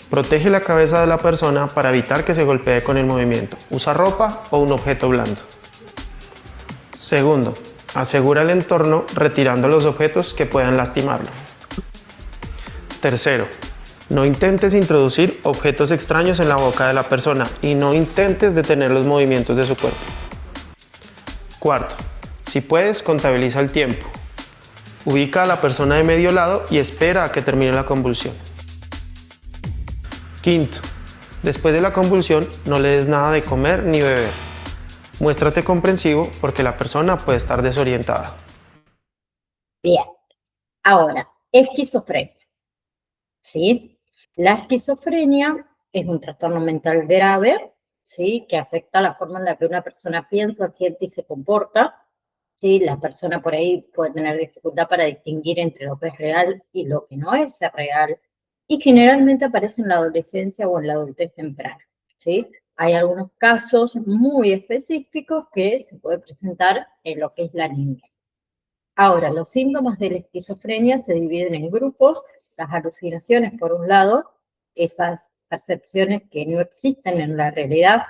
protege la cabeza de la persona para evitar que se golpee con el movimiento. Usa ropa o un objeto blando. Segundo, asegura el entorno retirando los objetos que puedan lastimarlo. Tercero, no intentes introducir objetos extraños en la boca de la persona y no intentes detener los movimientos de su cuerpo. Cuarto, si puedes, contabiliza el tiempo. Ubica a la persona de medio lado y espera a que termine la convulsión. Quinto, después de la convulsión no le des nada de comer ni beber. Muéstrate comprensivo porque la persona puede estar desorientada. Bien. Ahora, esquizofrenia. ¿Sí? La esquizofrenia es un trastorno mental grave, ¿sí? Que afecta la forma en la que una persona piensa, siente y se comporta. ¿Sí? La persona por ahí puede tener dificultad para distinguir entre lo que es real y lo que no es real. Y generalmente aparece en la adolescencia o en la adultez temprana. ¿Sí? Hay algunos casos muy específicos que se puede presentar en lo que es la niñez. Ahora, los síntomas de la esquizofrenia se dividen en grupos. Las alucinaciones, por un lado, esas percepciones que no existen en la realidad,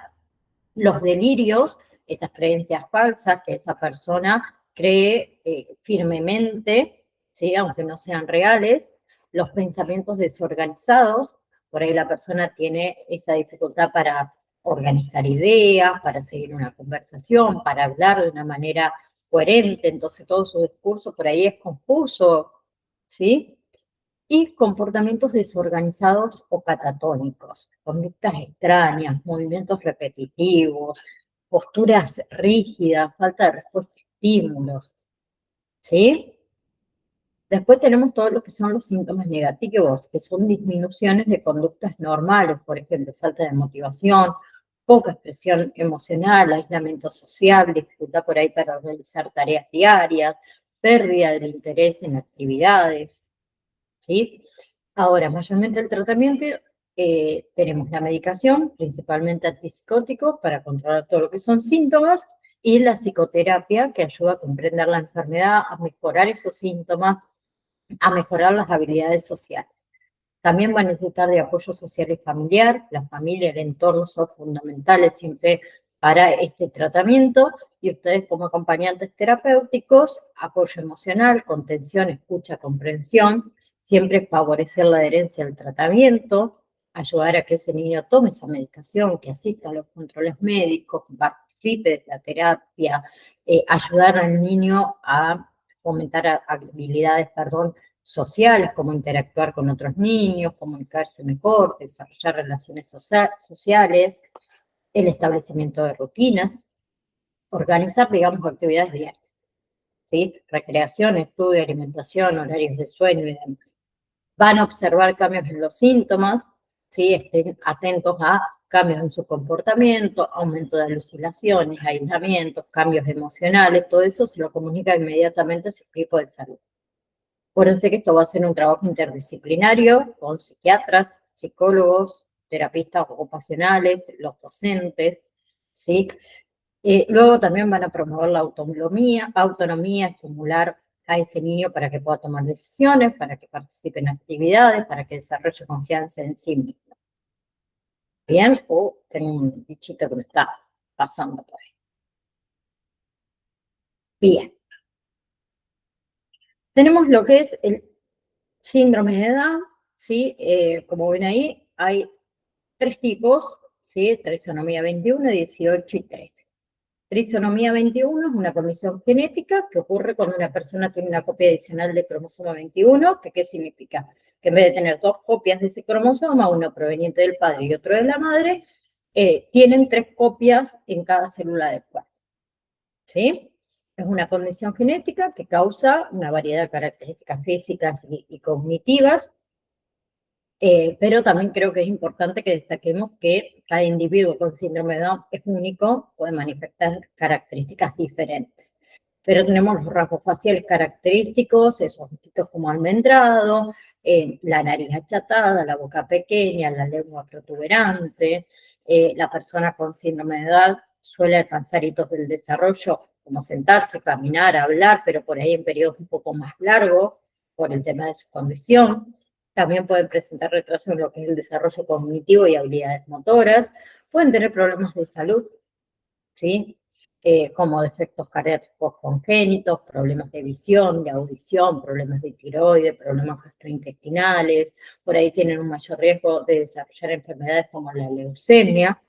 los delirios, esas creencias falsas que esa persona cree firmemente, ¿sí? Aunque no sean reales, los pensamientos desorganizados, por ahí la persona tiene esa dificultad para organizar ideas, para seguir una conversación, para hablar de una manera coherente, entonces todo su discurso por ahí es confuso, ¿sí? Y comportamientos desorganizados o catatónicos, conductas extrañas, movimientos repetitivos, posturas rígidas, falta de respuesta a estímulos, ¿sí? Después tenemos todo lo que son los síntomas negativos, que son disminuciones de conductas normales, por ejemplo, falta de motivación, poca expresión emocional, aislamiento social, dificultad por ahí para realizar tareas diarias, pérdida del interés en actividades, ¿sí? Ahora, mayormente el tratamiento, tenemos la medicación, principalmente antipsicóticos, para controlar todo lo que son síntomas, y la psicoterapia, que ayuda a comprender la enfermedad, a mejorar esos síntomas, a mejorar las habilidades sociales. También va a necesitar de apoyo social y familiar. La familia, el entorno son fundamentales siempre para este tratamiento, y ustedes como acompañantes terapéuticos, apoyo emocional, contención, escucha, comprensión, siempre favorecer la adherencia al tratamiento, ayudar a que ese niño tome esa medicación, que asista a los controles médicos, participe de la terapia, ayudar al niño a fomentar habilidades, sociales, como interactuar con otros niños, comunicarse mejor, desarrollar relaciones sociales, el establecimiento de rutinas, organizar, digamos, actividades diarias, ¿sí? Recreación, estudio, alimentación, horarios de sueño y demás. Van a observar cambios en los síntomas, ¿sí? Estén atentos a cambios en su comportamiento, aumento de alucinaciones, aislamientos, cambios emocionales, todo eso se lo comunica inmediatamente a su equipo de salud. Acuérdense que esto va a ser un trabajo interdisciplinario con psiquiatras, psicólogos, terapistas ocupacionales, los docentes, ¿sí? Luego también van a promover la autonomía, estimular a ese niño para que pueda tomar decisiones, para que participe en actividades, para que desarrolle confianza en sí mismo. ¿Bien? Tengo un bichito que me está pasando por ahí. Bien. Tenemos lo que es el síndrome de Down, ¿sí? Como ven ahí, hay 3 tipos, ¿sí? Trisonomía 21, 18 y 13. Trisonomía 21 es una condición genética que ocurre cuando una persona tiene una copia adicional del cromosoma 21, que ¿qué significa? Que en vez de tener 2 copias de ese cromosoma, uno proveniente del padre y otro de la madre, tienen 3 copias en cada célula del cuerpo, ¿sí? Es una condición genética que causa una variedad de características físicas y cognitivas, pero también creo que es importante que destaquemos que cada individuo con síndrome de Down es único, puede manifestar características diferentes. Pero tenemos los rasgos faciales característicos, esos ojitos como almendrado, la nariz achatada, la boca pequeña, la lengua protuberante. La persona con síndrome de Down suele alcanzar hitos del desarrollo como sentarse, caminar, hablar, pero por ahí en periodos un poco más largos por el tema de su condición. También pueden presentar retraso en lo que es el desarrollo cognitivo y habilidades motoras. Pueden tener problemas de salud, ¿sí? Como defectos cardíacos congénitos, problemas de visión, de audición, problemas de tiroides, problemas gastrointestinales. Por ahí tienen un mayor riesgo de desarrollar enfermedades como la leucemia.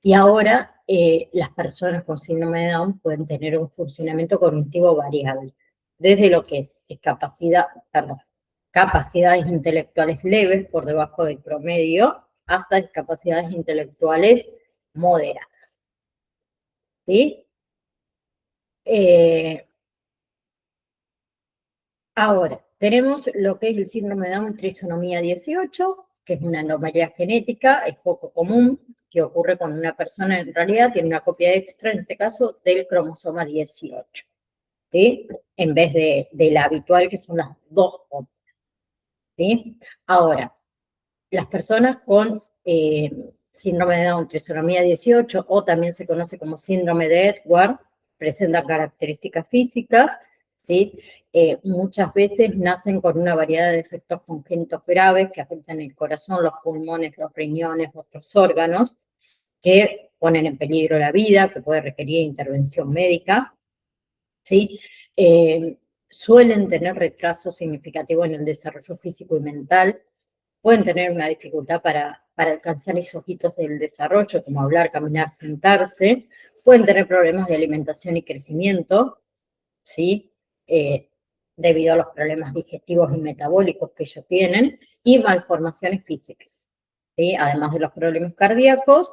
Y ahora las personas con síndrome de Down pueden tener un funcionamiento cognitivo variable, desde lo que es capacidades intelectuales leves por debajo del promedio hasta discapacidades intelectuales moderadas, ¿sí? Ahora, tenemos lo que es el síndrome de Down trisonomía 18, que es una anomalía genética, es poco común, que ocurre cuando una persona en realidad tiene una copia extra, en este caso, del cromosoma 18, ¿sí? En vez de la habitual, que son las 2 copias, ¿sí? Ahora, las personas con síndrome de Down trisonomía 18, o también se conoce como síndrome de Edwards, presentan características físicas ¿sí? Muchas veces nacen con una variedad de defectos congénitos graves que afectan el corazón, los pulmones, los riñones, otros órganos, que ponen en peligro la vida, que puede requerir intervención médica, ¿sí? Suelen tener retraso significativo en el desarrollo físico y mental, pueden tener una dificultad para alcanzar esos hitos del desarrollo, como hablar, caminar, sentarse, pueden tener problemas de alimentación y crecimiento, ¿sí? Debido a los problemas digestivos y metabólicos que ellos tienen, y malformaciones físicas, ¿sí? Además de los problemas cardíacos,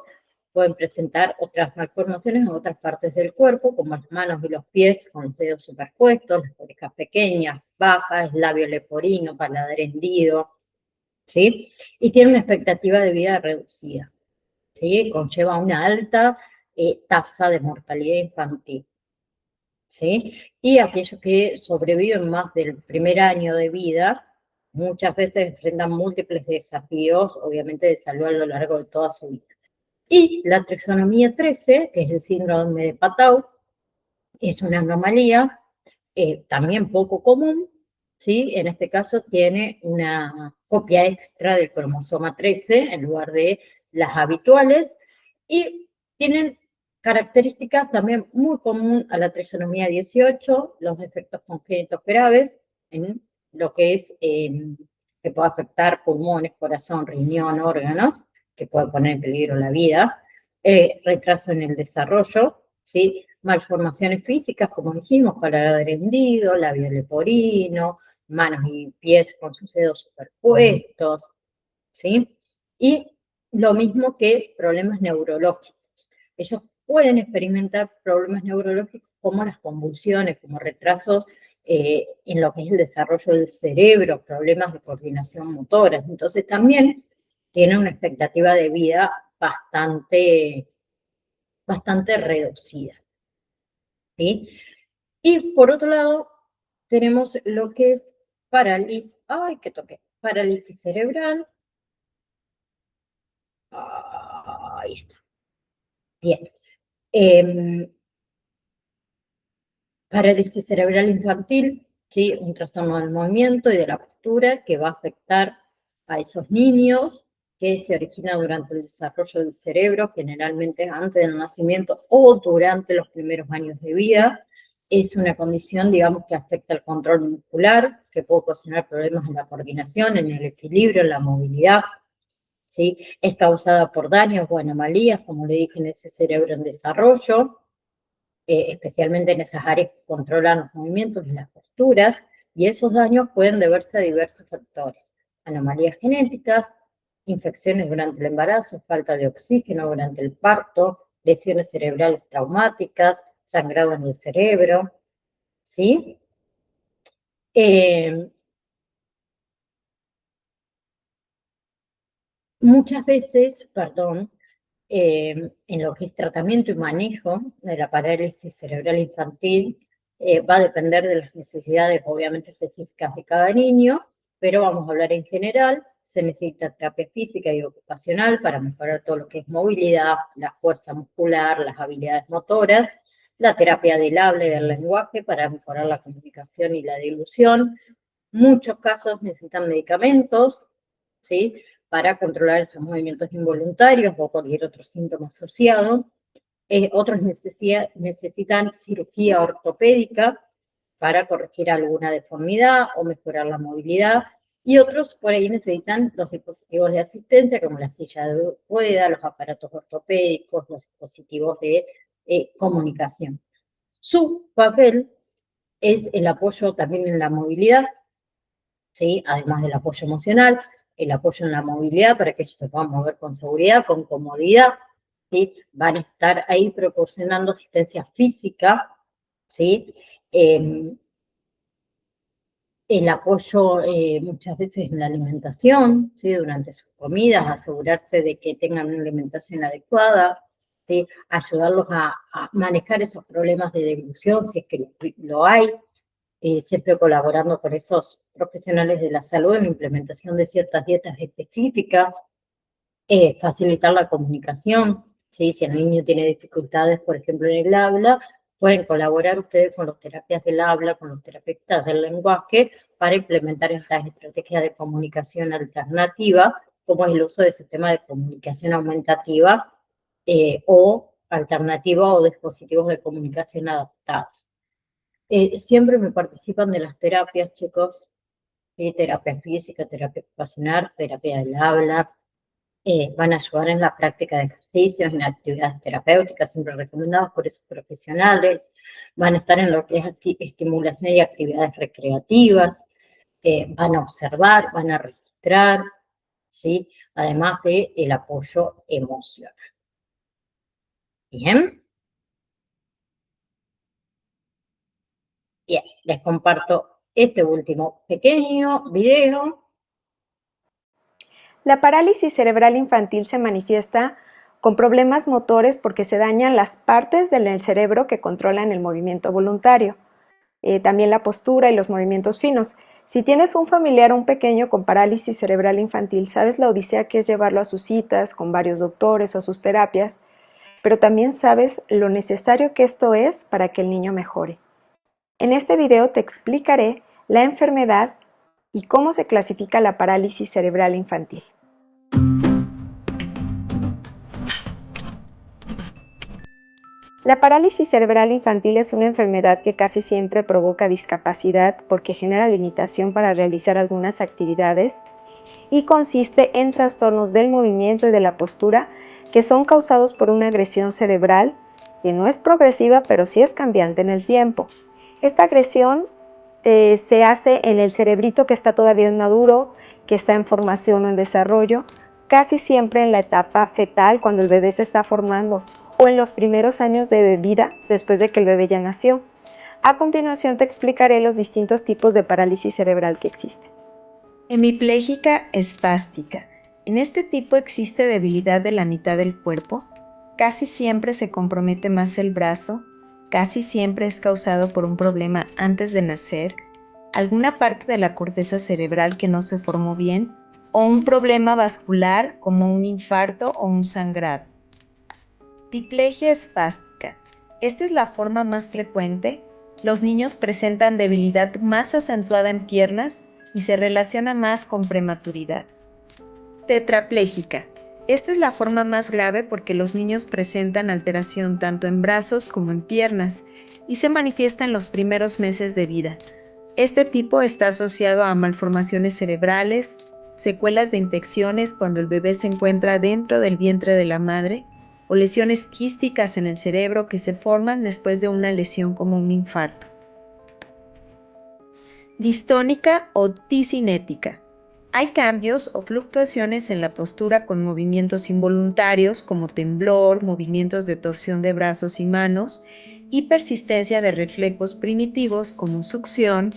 pueden presentar otras malformaciones en otras partes del cuerpo, como las manos y los pies con los dedos superpuestos, las orejas pequeñas, bajas, labio leporino, paladar hendido, ¿sí? Y tiene una expectativa de vida reducida, ¿sí? Conlleva una alta tasa de mortalidad infantil, ¿sí? Y aquellos que sobreviven más del primer año de vida, muchas veces enfrentan múltiples desafíos, obviamente, de salud a lo largo de toda su vida. Y la trisonomía 13, que es el síndrome de Patau, es una anomalía también poco común, ¿sí? En este caso tiene una copia extra del cromosoma 13 en lugar de las habituales, y tienen características también muy comunes a la trisonomía 18, los defectos congénitos graves, en lo que es, que puede afectar pulmones, corazón, riñón, órganos, que puede poner en peligro la vida, retraso en el desarrollo, ¿sí? Malformaciones físicas, como dijimos, paladar hendido, labio leporino, manos y pies con sus dedos superpuestos, ¿sí? Y lo mismo que problemas neurológicos. Ellos pueden experimentar problemas neurológicos como las convulsiones, como retrasos en lo que es el desarrollo del cerebro, problemas de coordinación motora. Entonces también tienen una expectativa de vida bastante reducida, ¿sí? Y por otro lado, tenemos lo que es parálisis, parálisis cerebral. Ahí está. Bien. Parálisis cerebral infantil, ¿sí? Un trastorno del movimiento y de la postura que va a afectar a esos niños, que se origina durante el desarrollo del cerebro, generalmente antes del nacimiento o durante los primeros años de vida. Es una condición, digamos, que afecta el control muscular, que puede ocasionar problemas en la coordinación, en el equilibrio, en la movilidad, ¿sí? Es causada por daños o anomalías, como le dije, en ese cerebro en desarrollo, especialmente en esas áreas que controlan los movimientos y las posturas, y esos daños pueden deberse a diversos factores: anomalías genéticas, infecciones durante el embarazo, falta de oxígeno durante el parto, lesiones cerebrales traumáticas, sangrado en el cerebro, ¿sí? Muchas veces, en lo que es tratamiento y manejo de la parálisis cerebral infantil, va a depender de las necesidades, obviamente, específicas de cada niño, pero vamos a hablar en general. Se necesita terapia física y ocupacional para mejorar todo lo que es movilidad, la fuerza muscular, las habilidades motoras, la terapia del habla y del lenguaje para mejorar la comunicación y la dilución. Muchos casos necesitan medicamentos, ¿sí? Para controlar esos movimientos involuntarios o cualquier otro síntoma asociado. Otros necesitan cirugía ortopédica para corregir alguna deformidad o mejorar la movilidad, y otros por ahí necesitan los dispositivos de asistencia, como la silla de rueda, los aparatos ortopédicos, los dispositivos de comunicación. Su papel es el apoyo también en la movilidad, ¿sí? Además del apoyo emocional, el apoyo en la movilidad para que ellos se puedan mover con seguridad, con comodidad, ¿sí? Van a estar ahí proporcionando asistencia física, ¿sí? El apoyo muchas veces en la alimentación, ¿sí? Durante sus comidas, asegurarse de que tengan una alimentación adecuada, ¿sí? Ayudarlos a manejar esos problemas de deglución, si es que lo hay, siempre colaborando con esos profesionales de la salud en la implementación de ciertas dietas específicas, facilitar la comunicación, ¿sí? Si el niño tiene dificultades, por ejemplo, en el habla, Pueden colaborar ustedes con las terapias del habla, con los terapeutas del lenguaje, para implementar estas estrategias de comunicación alternativa, como el uso de sistemas de comunicación aumentativa o alternativa o dispositivos de comunicación adaptados. Siempre me participan de las terapias, chicos, terapia física, terapia ocupacional, terapia del habla, van a ayudar en la práctica de ejercicios, en actividades terapéuticas, siempre recomendadas por esos profesionales, van a estar en lo que es estimulación y actividades recreativas, van a observar, van a registrar, ¿sí? Además del apoyo emocional. Bien. Bien, les comparto este último pequeño video. La parálisis cerebral infantil se manifiesta con problemas motores porque se dañan las partes del cerebro que controlan el movimiento voluntario, también la postura y los movimientos finos. Si tienes un familiar o un pequeño con parálisis cerebral infantil, sabes la odisea que es llevarlo a sus citas con varios doctores o a sus terapias, pero también sabes lo necesario que esto es para que el niño mejore. En este video te explicaré la enfermedad y cómo se clasifica la parálisis cerebral infantil. La parálisis cerebral infantil es una enfermedad que casi siempre provoca discapacidad porque genera limitación para realizar algunas actividades y consiste en trastornos del movimiento y de la postura que son causados por una agresión cerebral que no es progresiva pero sí es cambiante en el tiempo. Esta agresión se hace en el cerebrito que está todavía inmaduro, que está en formación o en desarrollo, casi siempre en la etapa fetal cuando el bebé se está formando o en los primeros años de vida después de que el bebé ya nació. A continuación te explicaré los distintos tipos de parálisis cerebral que existen. Hemipléjica espástica. En este tipo existe debilidad de la mitad del cuerpo, casi siempre se compromete más el brazo, casi siempre es causado por un problema antes de nacer, alguna parte de la corteza cerebral que no se formó bien o un problema vascular como un infarto o un sangrado. Diplegia espástica. Esta es la forma más frecuente. Los niños presentan debilidad más acentuada en piernas y se relaciona más con prematuridad. Tetrapléjica. Esta es la forma más grave porque los niños presentan alteración tanto en brazos como en piernas y se manifiesta en los primeros meses de vida. Este tipo está asociado a malformaciones cerebrales, secuelas de infecciones cuando el bebé se encuentra dentro del vientre de la madre o lesiones quísticas en el cerebro que se forman después de una lesión como un infarto. Distónica o disinética. Hay cambios o fluctuaciones en la postura con movimientos involuntarios como temblor, movimientos de torsión de brazos y manos y persistencia de reflejos primitivos como succión,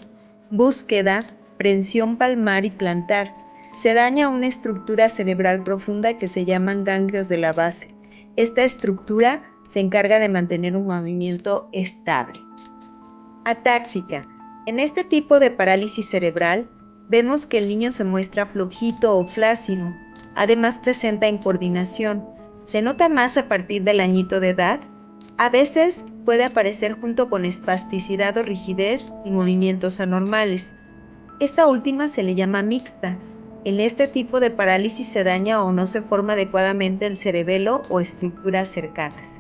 búsqueda, prensión palmar y plantar. Se daña una estructura cerebral profunda que se llaman ganglios de la base. Esta estructura se encarga de mantener un movimiento estable. Atáxica. En este tipo de parálisis cerebral, vemos que el niño se muestra flojito o flácido. Además presenta incoordinación. Se nota más a partir del añito de edad. A veces puede aparecer junto con espasticidad o rigidez y movimientos anormales. Esta última se le llama mixta. En este tipo de parálisis se daña o no se forma adecuadamente el cerebelo o estructuras cercanas.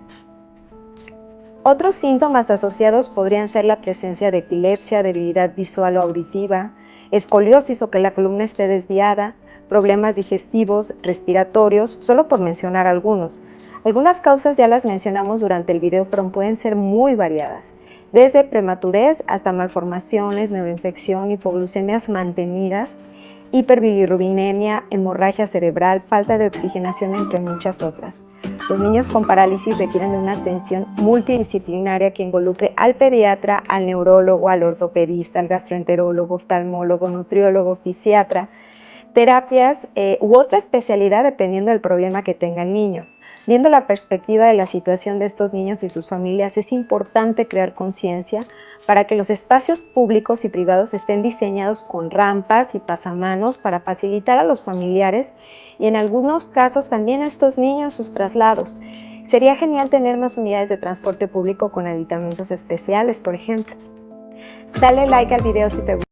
Otros síntomas asociados podrían ser la presencia de epilepsia, debilidad visual o auditiva, escoliosis o que la columna esté desviada, problemas digestivos, respiratorios, solo por mencionar algunos. Algunas causas ya las mencionamos durante el video, pero pueden ser muy variadas, desde prematurez hasta malformaciones, neuroinfección, hipoglucemias mantenidas, hiperbilirrubinemia, hemorragia cerebral, falta de oxigenación, entre muchas otras. Los niños con parálisis requieren de una atención multidisciplinaria que involucre al pediatra, al neurólogo, al ortopedista, al gastroenterólogo, oftalmólogo, nutriólogo, fisiatra, terapias u otra especialidad dependiendo del problema que tenga el niño. Viendo la perspectiva de la situación de estos niños y sus familias, es importante crear conciencia para que los espacios públicos y privados estén diseñados con rampas y pasamanos para facilitar a los familiares y en algunos casos también a estos niños sus traslados. Sería genial tener más unidades de transporte público con aditamentos especiales, por ejemplo. Dale like al video si te gustó.